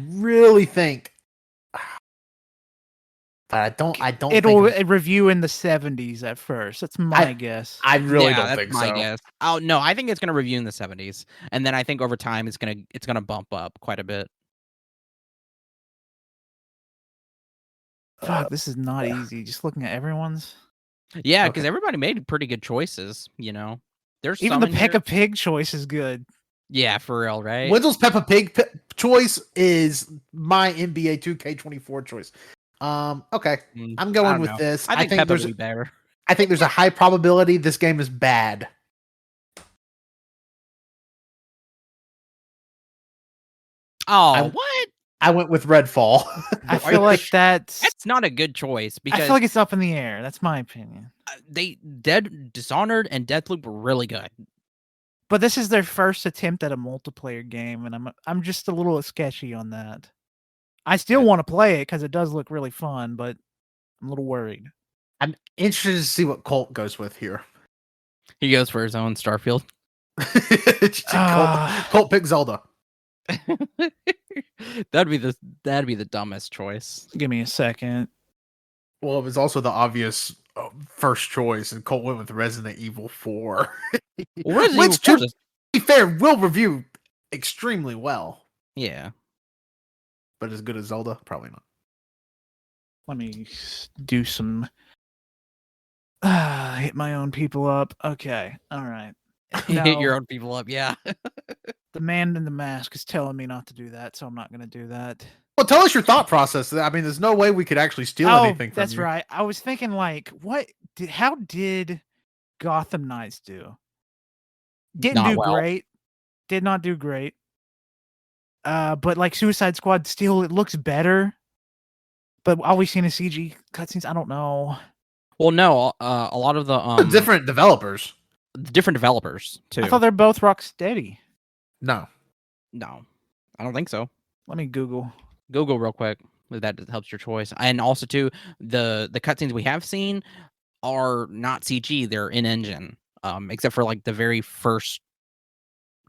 [SPEAKER 5] really think. But I don't.
[SPEAKER 6] It'll review in the 70s at first. That's my guess.
[SPEAKER 5] I really don't think
[SPEAKER 4] my
[SPEAKER 5] so.
[SPEAKER 4] Guess. Oh no, I think it's gonna review in the 70s, and then I think over time it's gonna bump up quite a bit.
[SPEAKER 6] Fuck, this is not easy. Just looking at everyone's.
[SPEAKER 4] Yeah, because
[SPEAKER 5] Okay.
[SPEAKER 4] everybody made pretty good choices. There's
[SPEAKER 6] Even
[SPEAKER 4] some
[SPEAKER 6] the
[SPEAKER 4] in here-
[SPEAKER 6] Pekka Pig choice is good.
[SPEAKER 4] Yeah, for real, right?
[SPEAKER 5] Wenzel's Peppa Pig choice is my NBA 2K24 choice. Okay,
[SPEAKER 4] Mm,
[SPEAKER 5] I'm
[SPEAKER 4] I
[SPEAKER 5] going
[SPEAKER 4] don't
[SPEAKER 5] with
[SPEAKER 4] know.
[SPEAKER 5] this.
[SPEAKER 4] I think Peppa would be better.
[SPEAKER 5] I think there's a high probability this game is bad.
[SPEAKER 4] Oh, what?
[SPEAKER 5] I went with Redfall.
[SPEAKER 6] I feel like that's
[SPEAKER 4] not a good choice
[SPEAKER 6] I
[SPEAKER 4] because
[SPEAKER 6] feel like it's up in the air. That's my opinion.
[SPEAKER 4] Dishonored and Deathloop were really good.
[SPEAKER 6] But this is their first attempt at a multiplayer game, and I'm just a little sketchy on that. I still want to play it because it does look really fun, but I'm a little worried.
[SPEAKER 5] I'm interested to see what Colt goes with here.
[SPEAKER 4] He goes for his own Starfield.
[SPEAKER 5] Colt pick Zelda.
[SPEAKER 4] that'd be the dumbest choice.
[SPEAKER 6] Give me a second.
[SPEAKER 5] Well, it was also the obvious first choice, and Colt went with Resident Evil 4.
[SPEAKER 4] Well, Resident
[SPEAKER 5] Which,
[SPEAKER 4] Evil 4
[SPEAKER 5] to
[SPEAKER 4] is-
[SPEAKER 5] be fair, will review extremely well.
[SPEAKER 4] Yeah.
[SPEAKER 5] But as good as Zelda? Probably not.
[SPEAKER 6] Let me do some. Hit my own people up. Okay. All right.
[SPEAKER 4] Hit your own people up. Yeah.
[SPEAKER 6] The man in the mask is telling me not to do that, so I'm not going to do that.
[SPEAKER 5] Well, tell us your thought process. I mean, there's no way we could actually steal anything from
[SPEAKER 6] that's
[SPEAKER 5] you.
[SPEAKER 6] right. I was thinking, like, how did Gotham Knights do? Didn't
[SPEAKER 4] Not
[SPEAKER 6] do
[SPEAKER 4] well.
[SPEAKER 6] great. Did not do great. But like Suicide Squad, still it looks better. But all we've seen is CG cutscenes. I don't know.
[SPEAKER 4] Well, no. A lot of the
[SPEAKER 5] Different developers.
[SPEAKER 4] different developers too.
[SPEAKER 6] I thought they're both Rocksteady.
[SPEAKER 5] No.
[SPEAKER 4] No, I don't think so.
[SPEAKER 6] Let me Google.
[SPEAKER 4] Google real quick. That helps your choice. And also too, the cutscenes we have seen are not CG. They're in engine. Except for like the very first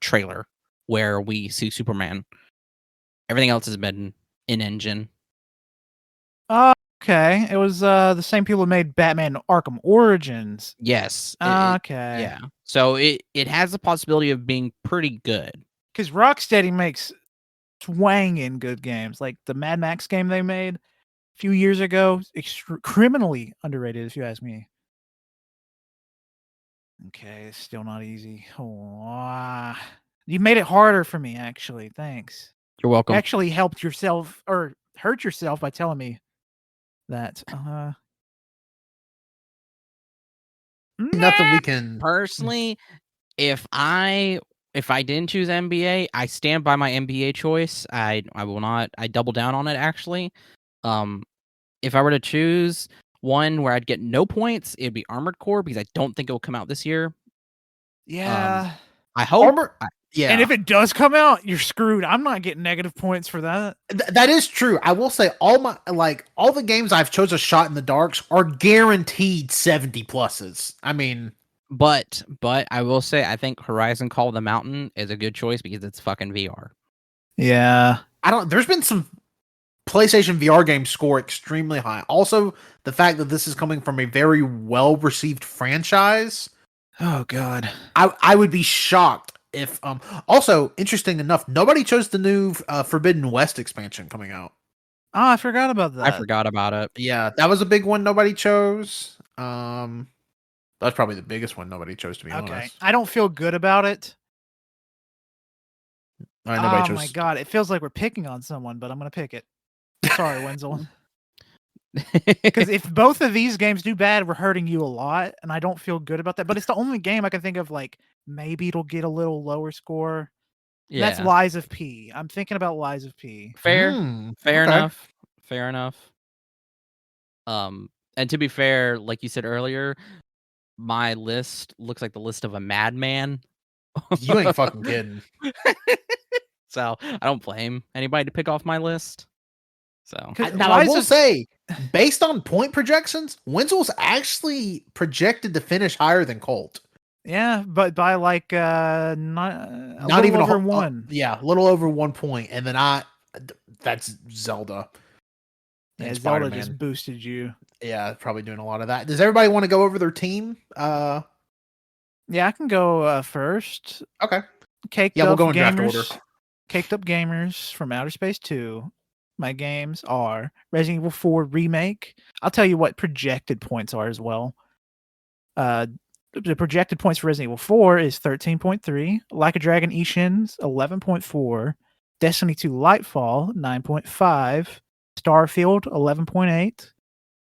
[SPEAKER 4] trailer where we see Superman. Everything else has been in engine.
[SPEAKER 6] Okay, it was the same people who made Batman Arkham Origins.
[SPEAKER 4] Yes.
[SPEAKER 6] Okay.
[SPEAKER 4] Yeah. So it has the possibility of being pretty good.
[SPEAKER 6] Because Rocksteady makes twanging good games. Like the Mad Max game they made a few years ago, criminally underrated, if you ask me. Okay, it's still not easy. Oh, you made it harder for me, actually. Thanks.
[SPEAKER 4] You're welcome.
[SPEAKER 6] You actually helped yourself or hurt yourself by telling me that.
[SPEAKER 5] Nothing we can.
[SPEAKER 4] Personally, if I didn't choose NBA, I stand by my NBA choice. I will not. I double down on it actually. If I were to choose one where I'd get no points, it'd be Armored Core because I don't think it will come out this year.
[SPEAKER 6] Yeah.
[SPEAKER 4] I hope.
[SPEAKER 5] Yeah.
[SPEAKER 6] And if it does come out, you're screwed. I'm not getting negative points for that.
[SPEAKER 5] That is true. I will say all the games I've chose a shot in the darks are guaranteed 70 pluses. I mean,
[SPEAKER 4] but I will say I think Horizon Call of the Mountain is a good choice because it's fucking VR.
[SPEAKER 6] Yeah.
[SPEAKER 5] there's been some PlayStation VR games score extremely high. Also, the fact that this is coming from a very well-received franchise.
[SPEAKER 6] Oh god.
[SPEAKER 5] I would be shocked if also, interesting enough, nobody chose the new Forbidden West expansion coming out.
[SPEAKER 6] Oh, I forgot about that.
[SPEAKER 4] I forgot about it.
[SPEAKER 5] Yeah, that was a big one nobody chose. That's probably the biggest one nobody chose, to be honest.
[SPEAKER 6] I don't feel good about it.
[SPEAKER 5] All right, nobody
[SPEAKER 6] Oh
[SPEAKER 5] chose.
[SPEAKER 6] my god, it feels like we're picking on someone, but I'm gonna pick it. Sorry, Wenzel. Because if both of these games do bad, we're hurting you a lot, and I don't feel good about that. But it's the only game I can think of, like, maybe it'll get a little lower score.
[SPEAKER 4] Yeah.
[SPEAKER 6] That's Lies of P. I'm thinking about Lies of P.
[SPEAKER 4] Fair. Fair
[SPEAKER 5] okay.
[SPEAKER 4] enough. Fair enough. And to be fair, like you said earlier, my list looks like the list of a madman.
[SPEAKER 5] You ain't fucking kidding.
[SPEAKER 4] So I don't blame anybody to pick off my list. So
[SPEAKER 5] Now, I will say, based on point projections, Wenzel's actually projected to finish higher than Colt.
[SPEAKER 6] Yeah, but by like
[SPEAKER 5] Not even
[SPEAKER 6] over
[SPEAKER 5] a
[SPEAKER 6] one.
[SPEAKER 5] Yeah, a little over 1 point, and then that's Zelda.
[SPEAKER 6] Yeah,
[SPEAKER 5] and
[SPEAKER 6] Zelda
[SPEAKER 5] Spider-Man.
[SPEAKER 6] just boosted you.
[SPEAKER 5] Yeah, probably doing a lot of that. Does everybody want to go over their team?
[SPEAKER 6] Yeah, I can go first.
[SPEAKER 5] Okay.
[SPEAKER 6] Caked
[SPEAKER 5] Yeah, we'll
[SPEAKER 6] up
[SPEAKER 5] go in draft
[SPEAKER 6] gamers.
[SPEAKER 5] order.
[SPEAKER 6] Caked up gamers from Outer Space 2. my games are Resident Evil 4 Remake. I'll tell you what projected points are as well. The projected points for Resident Evil 4 is 13.3, Like a Dragon Ishin's 11.4, Destiny 2 Lightfall 9.5, Starfield 11.8,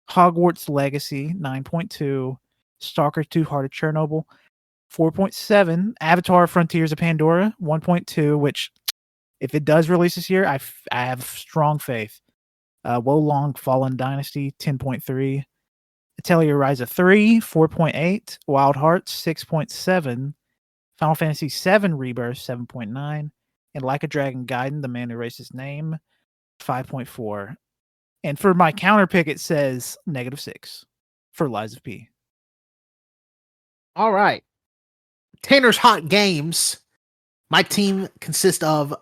[SPEAKER 6] Hogwarts Legacy 9.2, Stalker 2 Heart of Chernobyl 4.7, Avatar Frontiers of Pandora 1.2, which if it does release this year, I have strong faith. Wolong Fallen Dynasty 10.3, Atelier Ryza 3 4.8, Wild Hearts 6.7, Final Fantasy 7 Rebirth 7.9, and Like a Dragon Gaiden, The Man Who Erased His Name 5.4. And for my counter pick, it says -6 for Lies of P.
[SPEAKER 5] All right. Tanner's Hot Games. My team consists of.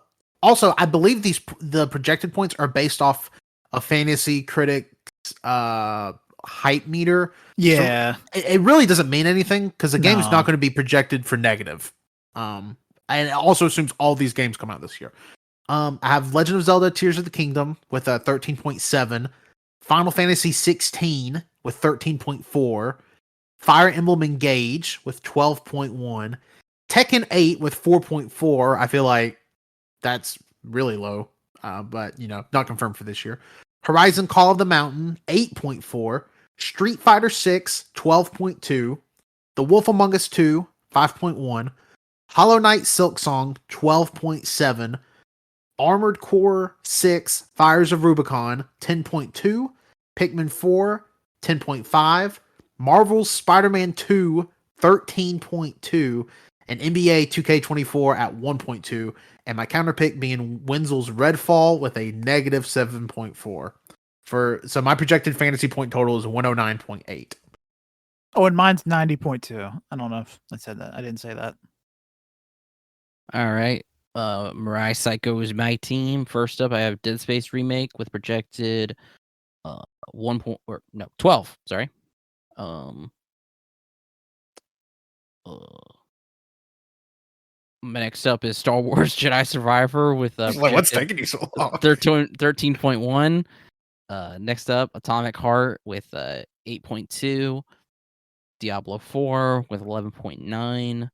[SPEAKER 5] Also, I believe the projected points are based off a Fantasy Critics hype meter.
[SPEAKER 6] Yeah.
[SPEAKER 5] So it really doesn't mean anything because the game's
[SPEAKER 6] No.
[SPEAKER 5] not going to be projected for negative. And it also assumes all these games come out this year. I have Legend of Zelda Tears of the Kingdom with a 13.7, Final Fantasy 16 with 13.4, Fire Emblem Engage with 12.1, Tekken 8 with 4.4. I feel like that's really low, but not confirmed for this year. Horizon Call of the Mountain 8.4, Street Fighter 6 12.2, The Wolf Among Us 2 5.1, Hollow Knight Silksong 12.7, Armored Core 6 Fires of Rubicon 10.2, Pikmin 4 10.5, Marvel's Spider-Man 2 13.2, and NBA 2K24 at 1.2, and my counter pick being Wenzel's Redfall with a -7.4. So my projected fantasy point total is 109.8.
[SPEAKER 6] Oh, and mine's 90.2. I don't know if I said that. I didn't say that.
[SPEAKER 4] All right. Mirai Psycho is my team. First up, I have Dead Space Remake with projected 12. Sorry. Next up is Star Wars Jedi Survivor with
[SPEAKER 5] What's taking you so long?
[SPEAKER 4] 13.1. Next up, Atomic Heart with 8.2. Diablo 4 with 11.9.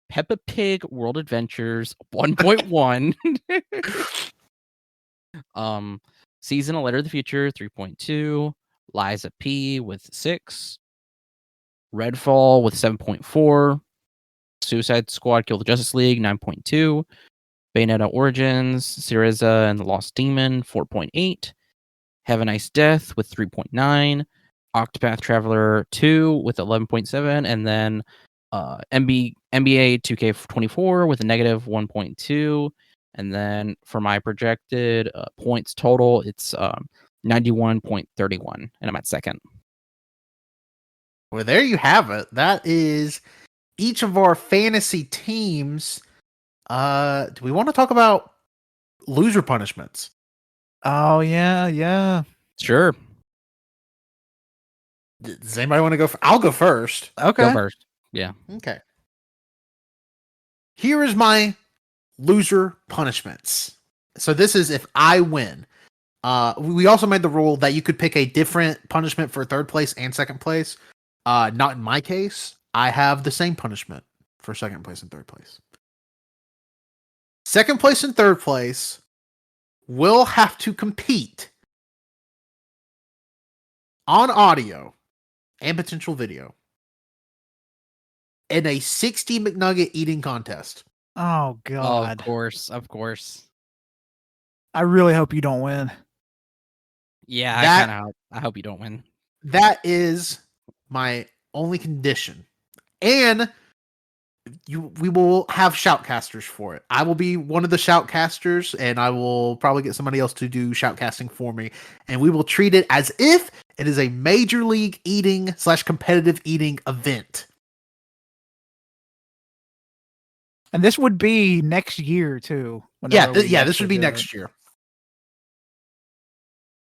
[SPEAKER 4] Peppa Pig World Adventures 1.1. Season of Letter of the Future 3.2. Liza P with 6. Redfall with 7.4. Suicide Squad Kill the Justice League 9.2. Bayonetta Origins, Syriza and the Lost Demon 4.8. Have a Nice Death with 3.9. Octopath Traveler 2 with 11.7, and then NBA 2K24 with a -1.2. And then for my projected points total, it's 91.31, and I'm at second.
[SPEAKER 5] Well, there you have it. That is each of our fantasy teams. Do we want to talk about loser punishments?
[SPEAKER 6] Oh, yeah.
[SPEAKER 4] Sure.
[SPEAKER 5] Does anybody want to go? I'll go first.
[SPEAKER 6] Okay.
[SPEAKER 4] Go first. Yeah.
[SPEAKER 5] Okay. Here is my loser punishments. So this is if I win. We also made the rule that you could pick a different punishment for third place and second place. Not in my case. I have the same punishment for second place and third place. Second place and third place will have to compete on audio and potential video in a 60 McNugget eating contest.
[SPEAKER 6] Oh, God.
[SPEAKER 4] Of course.
[SPEAKER 6] I really hope you don't win.
[SPEAKER 4] Yeah, I hope you don't win.
[SPEAKER 5] That is my only condition. And we will have shoutcasters for it. I will be one of the shoutcasters, and I will probably get somebody else to do shoutcasting for me. And we will treat it as if it is a major league eating / competitive eating event.
[SPEAKER 6] And this would be next year too.
[SPEAKER 5] This would be next year.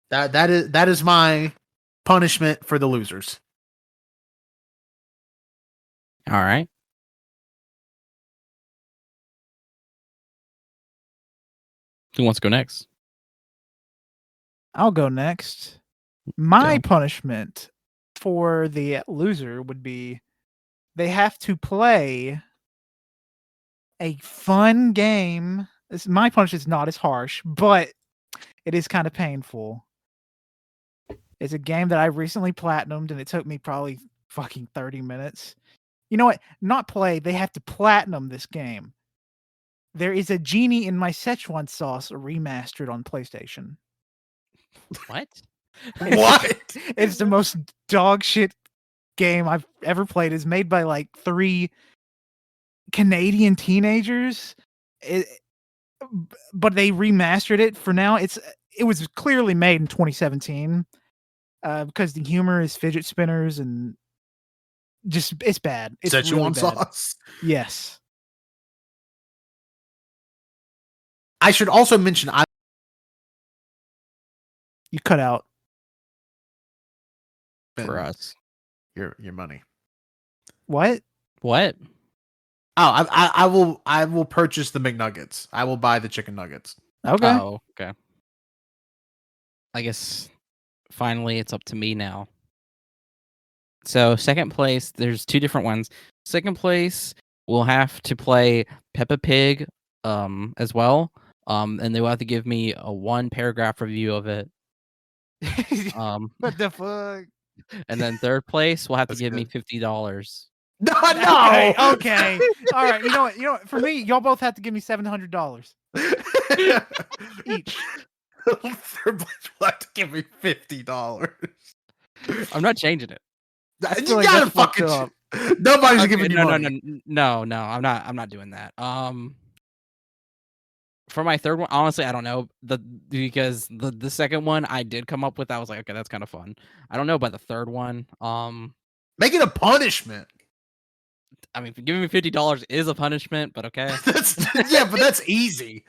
[SPEAKER 5] That is my punishment for the losers.
[SPEAKER 4] All right. Who wants to go next?
[SPEAKER 6] I'll go next. My
[SPEAKER 4] Go.
[SPEAKER 6] punishment for the loser would be they have to play a fun game. My punishment is not as harsh, but it is kind of painful. It's a game that I recently platinumed, and it took me probably fucking 30 minutes. You know what? Not play. They have to platinum this game. There is a Genie in My Szechuan Sauce remastered on PlayStation.
[SPEAKER 4] What?
[SPEAKER 5] What?
[SPEAKER 6] It's the most dog shit game I've ever played. It's made by like 3 Canadian teenagers. But they remastered it for now. It was clearly made in 2017 because the humor is fidget spinners and just it's bad. It's
[SPEAKER 5] Szechuan
[SPEAKER 6] really bad.
[SPEAKER 5] sauce.
[SPEAKER 6] Yes.
[SPEAKER 5] I should also mention
[SPEAKER 6] You cut out.
[SPEAKER 4] For us.
[SPEAKER 5] your money.
[SPEAKER 6] What?
[SPEAKER 4] What?
[SPEAKER 5] Oh, I will purchase the McNuggets. I will buy the chicken nuggets.
[SPEAKER 6] Okay.
[SPEAKER 4] Oh, okay. I guess finally it's up to me now. So second place, there's 2 different ones. Second place, we'll have to play Peppa Pig as well. And they will have to give me a 1-paragraph review of it.
[SPEAKER 6] What the fuck?
[SPEAKER 4] And then third place will have to
[SPEAKER 5] That's
[SPEAKER 4] give me
[SPEAKER 5] good.
[SPEAKER 4] $50.
[SPEAKER 5] No.
[SPEAKER 6] Okay. All right. You know what? For me, y'all both have to give me $700 each.
[SPEAKER 5] Third place will have to give me $50.
[SPEAKER 4] I'm not changing it.
[SPEAKER 6] I
[SPEAKER 5] You
[SPEAKER 6] feel like
[SPEAKER 5] gotta
[SPEAKER 6] that's fucked
[SPEAKER 5] fucking.
[SPEAKER 6] up.
[SPEAKER 5] Nobody's
[SPEAKER 4] Okay,
[SPEAKER 5] giving you money.
[SPEAKER 4] no. I'm not doing that. For my third one, honestly, I don't know because the second one I did come up with. I was like, okay, that's kind of fun. I don't know about the third one.
[SPEAKER 5] Make it a punishment.
[SPEAKER 4] I mean, giving me $50 is a punishment, but okay.
[SPEAKER 5] But that's easy.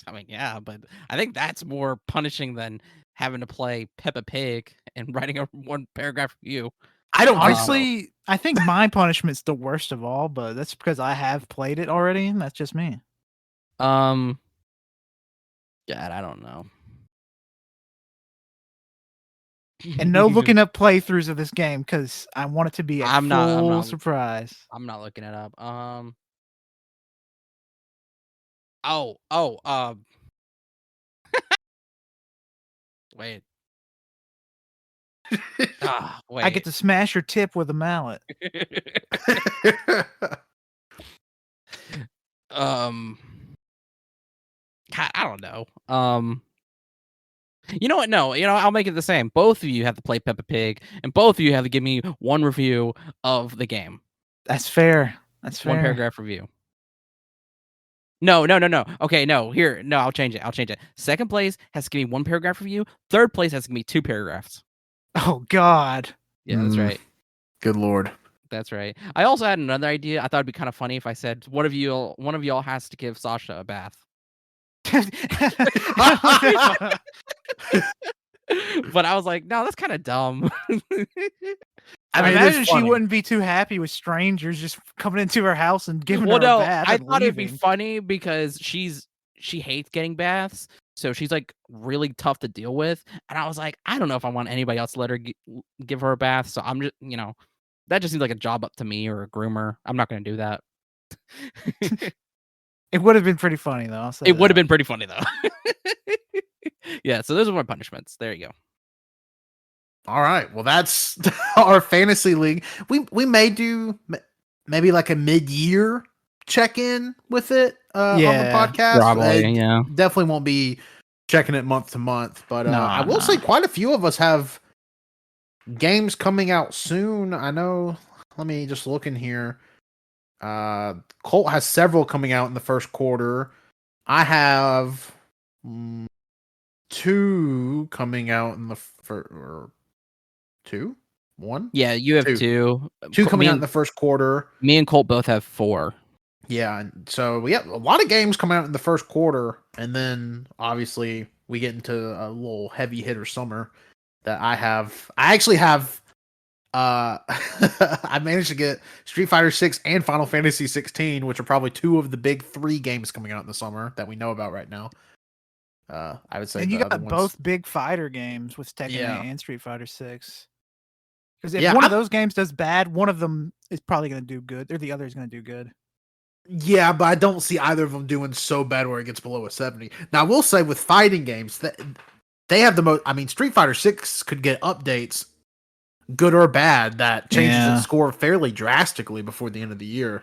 [SPEAKER 4] I mean, yeah, but I think that's more punishing than having to play Peppa Pig and writing a 1-paragraph review.
[SPEAKER 5] I don't
[SPEAKER 6] Honestly, I think my punishment's the worst of all, but that's because I have played it already, and that's just me.
[SPEAKER 4] God, I don't know.
[SPEAKER 6] And no looking up playthroughs of this game because I want it to be a
[SPEAKER 4] I'm not-
[SPEAKER 6] surprise.
[SPEAKER 4] I'm not looking it up. Wait. Wait.
[SPEAKER 6] I get to smash your tip with a mallet.
[SPEAKER 4] God, I don't know. You know what? No, I'll make it the same. Both of you have to play Peppa Pig, and both of you have to give me 1 review of the game.
[SPEAKER 6] That's fair. That's fair.
[SPEAKER 4] 1-paragraph review. No. Okay, no. Here, no. I'll change it. Second place has to give me 1-paragraph review. Third place has to give me 2 paragraphs.
[SPEAKER 6] Oh God.
[SPEAKER 4] Yeah, that's right.
[SPEAKER 5] Good Lord.
[SPEAKER 4] That's right. I also had another idea. I thought it'd be kind of funny if I said one of y'all has to give Sasha a bath. But I was like, no, that's kind of dumb.
[SPEAKER 6] I imagine she wouldn't be too happy with strangers just coming into her house and giving her a bath.
[SPEAKER 4] I
[SPEAKER 6] and
[SPEAKER 4] thought it'd be
[SPEAKER 6] leaving.
[SPEAKER 4] funny because she hates getting baths, so she's like really tough to deal with. And I was like, I don't know if I want anybody else to let her give her a bath. So I'm just, that just seems like a job up to me or a groomer. I'm not going to do that.
[SPEAKER 6] It would have been pretty funny though.
[SPEAKER 4] It would have been pretty funny though. Yeah, so those are my punishments. There you go.
[SPEAKER 5] All right. Well, that's our fantasy league. We may do maybe like a mid-year check-in with it on the podcast.
[SPEAKER 4] Probably, yeah.
[SPEAKER 5] Definitely won't be checking it month to month, but I will say quite a few of us have games coming out soon. I know. Let me just look in here. Colt has several coming out in the first quarter. I have 2 coming out in the first. 2? 1?
[SPEAKER 4] Yeah, you have 2.
[SPEAKER 5] 2 coming out in the first quarter.
[SPEAKER 4] Me and Colt both have 4.
[SPEAKER 5] Yeah, and so we have a lot of games coming out in the first quarter, and then obviously we get into a little heavy hitter summer that I actually have I managed to get Street Fighter 6 and Final Fantasy 16, which are probably 2 of the big 3 games coming out in the summer that we know about right now. I would say
[SPEAKER 6] And you
[SPEAKER 5] the other
[SPEAKER 6] got
[SPEAKER 5] ones.
[SPEAKER 6] both big fighter games with Tekken
[SPEAKER 5] Yeah.
[SPEAKER 6] 8 and Street Fighter 6. Because if
[SPEAKER 5] Yeah,
[SPEAKER 6] one of
[SPEAKER 5] I'm-
[SPEAKER 6] those games does bad, one of them is probably going to do good, or the other is going to do good.
[SPEAKER 5] Yeah, but I don't see either of them doing so bad where it gets below a 70. Now, I will say with fighting games that they have the most. I mean, Street Fighter 6 could get updates, good or bad, that changes
[SPEAKER 6] Yeah.
[SPEAKER 5] its score fairly drastically before the end of the year.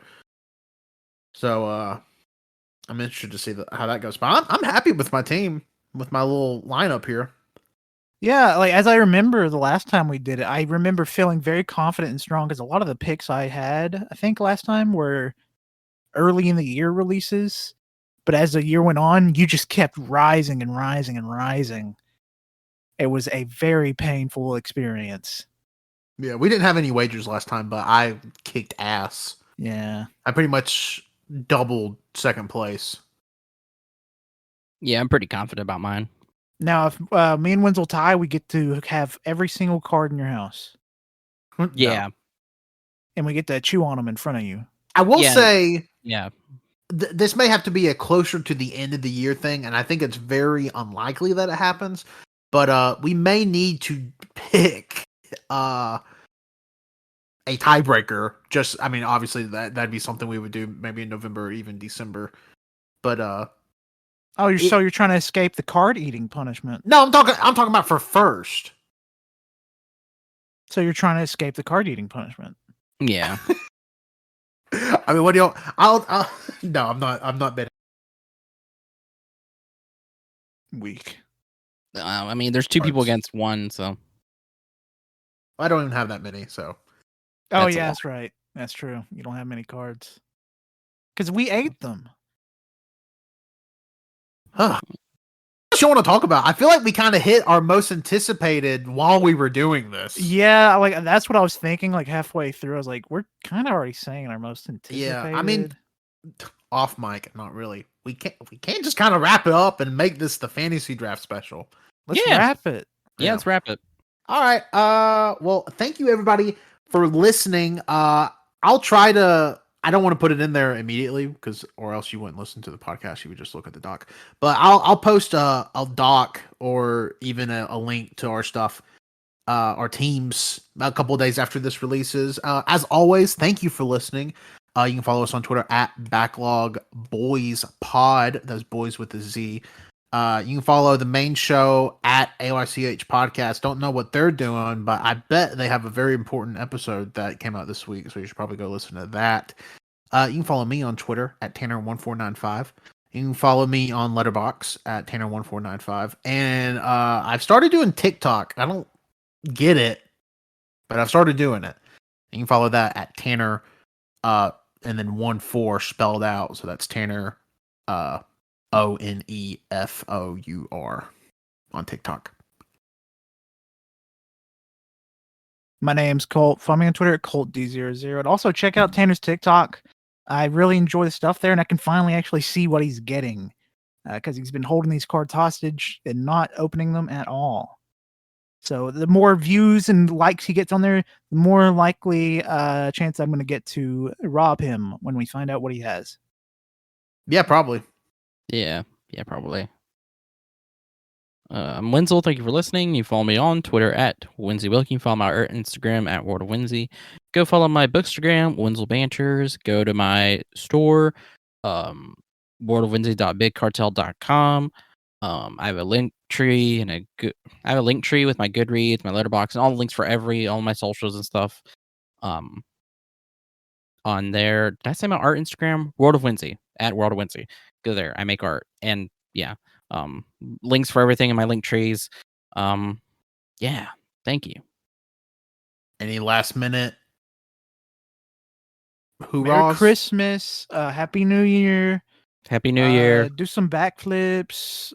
[SPEAKER 5] So, I'm interested to see how that goes. But I'm happy with my team, with my little lineup here.
[SPEAKER 6] Yeah, like as I remember the last time we did it, I remember feeling very confident and strong because a lot of the picks I had, I think last time, were early in the year releases. But as the year went on, you just kept rising and rising and rising. It was a very painful experience.
[SPEAKER 5] Yeah, we didn't have any wagers last time, but I kicked ass.
[SPEAKER 6] Yeah.
[SPEAKER 5] I pretty much doubled second place.
[SPEAKER 4] Yeah, I'm pretty confident about mine.
[SPEAKER 6] Now, if me and Wenzel tie, we get to have every single card in your house,
[SPEAKER 4] Yeah.
[SPEAKER 6] and we get to chew on them in front of you.
[SPEAKER 5] I will
[SPEAKER 4] Yeah.
[SPEAKER 5] say
[SPEAKER 4] Yeah.
[SPEAKER 5] this may have to be a closer to the end of the year thing, and I think it's very unlikely that it happens. But we may need to pick a tiebreaker. Just, I mean, obviously that'd be something we would do maybe in November or even December. But
[SPEAKER 6] Oh, so you're trying to escape the card eating punishment.
[SPEAKER 5] no, I'm talking about for first.
[SPEAKER 6] So you're trying to escape the card eating punishment.
[SPEAKER 4] Yeah.
[SPEAKER 5] I mean, what do you? I'll no, I'm not betting.
[SPEAKER 6] Weak.
[SPEAKER 4] I mean, there's two people
[SPEAKER 5] Cards.
[SPEAKER 4] against one, so
[SPEAKER 5] I don't even have that many, so.
[SPEAKER 6] Oh,
[SPEAKER 4] That's a
[SPEAKER 6] yeah,
[SPEAKER 4] lot.
[SPEAKER 6] that's right. That's true. You don't have many cards. Because we ate them.
[SPEAKER 5] Huh. What you want to talk about? I feel like we kind of hit our most anticipated while we were doing this.
[SPEAKER 6] Yeah, like that's what I was thinking. Like halfway through, I was like, "We're kind of already saying our most anticipated."
[SPEAKER 5] Yeah, I mean, off mic, not really. We can't just kind of wrap it up and make this the fantasy draft special.
[SPEAKER 6] let's
[SPEAKER 4] yeah.
[SPEAKER 6] wrap it.
[SPEAKER 4] yeah, let's wrap it.
[SPEAKER 5] All right. Well, thank you everybody for listening. I'll try to. I don't want to put it in there immediately or else you wouldn't listen to the podcast. You would just look at the doc. But I'll post a doc or even a link to our stuff, our teams, a couple of days after this releases. As always, thank you for listening. You can follow us on Twitter at Backlog BoyZ Pod. That's boys with a Z. You can follow the main show at AYCH Podcast. Don't know what they're doing, but I bet they have a very important episode that came out this week, so you should probably go listen to that. You can follow me on Twitter at Tanner1495. You can follow me on Letterboxd at Tanner1495. And I've started doing TikTok. I don't get it, but I've started doing it. You can follow that at Tanner, and then 14 spelled out. So that's Tanner, ONEFOUR on TikTok.
[SPEAKER 6] My name's Colt. Follow me on Twitter at ColtD00. And also check out Tanner's TikTok. I really enjoy the stuff there, and I can finally actually see what he's getting because he's been holding these cards hostage and not opening them at all. So the more views and likes he gets on there, the more likely chance I'm going to get to rob him when we find out what he has.
[SPEAKER 5] Yeah, probably.
[SPEAKER 4] Yeah, probably. I'm Wenzel. Thank you for listening. You follow me on Twitter at Wenzel Wilk. You can follow my Instagram at World of Wenzel. Go follow my Bookstagram, Wenzel Banters. Go to my store, worldofwenzel.bigcartel.com. I have a link tree and I have a link tree with my Goodreads, my Letterboxd, and all the links for all my socials and stuff. On there, did I say my art Instagram? World of Wenzel at World of Wenzel. Go there. I make art, and yeah, links for everything in my link trees. Yeah, thank you.
[SPEAKER 5] Any last minute
[SPEAKER 6] Merry
[SPEAKER 5] hoorahs?
[SPEAKER 6] Christmas, Happy New Year.
[SPEAKER 4] Happy New Year.
[SPEAKER 6] Do some backflips.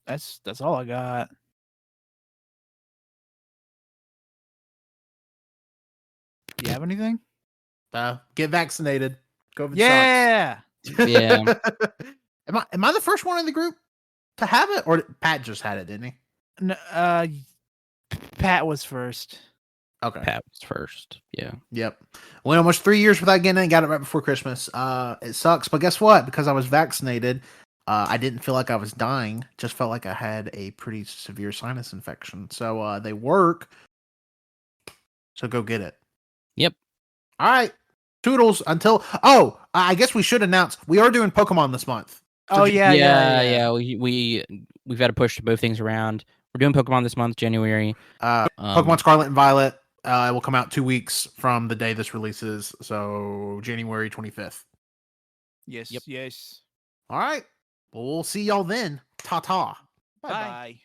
[SPEAKER 6] That's all I got. Do you have anything?
[SPEAKER 5] Get vaccinated. COVID
[SPEAKER 6] Yeah.
[SPEAKER 5] sucks.
[SPEAKER 4] Yeah.
[SPEAKER 5] Am I the first one in the group to have it, or Pat just had it, didn't he?
[SPEAKER 6] No, Pat was first.
[SPEAKER 5] Okay.
[SPEAKER 4] Pat was first. Yeah.
[SPEAKER 5] Yep. Went almost 3 years without getting it. Got it right before Christmas. It sucks, but guess what? Because I was vaccinated, I didn't feel like I was dying. Just felt like I had a pretty severe sinus infection. So they work. So go get it.
[SPEAKER 4] Yep.
[SPEAKER 5] All right. Toodles until. Oh, I guess we should announce we are doing Pokemon this month.
[SPEAKER 6] Oh yeah.
[SPEAKER 4] We've had to push both things around. We're doing Pokemon this month, January.
[SPEAKER 5] Pokemon Scarlet and Violet will come out 2 weeks from the day this releases. So January 25th.
[SPEAKER 6] Yes.
[SPEAKER 4] Yep.
[SPEAKER 6] Yes.
[SPEAKER 5] All right. Well, we'll see y'all then. Ta ta.
[SPEAKER 6] Bye.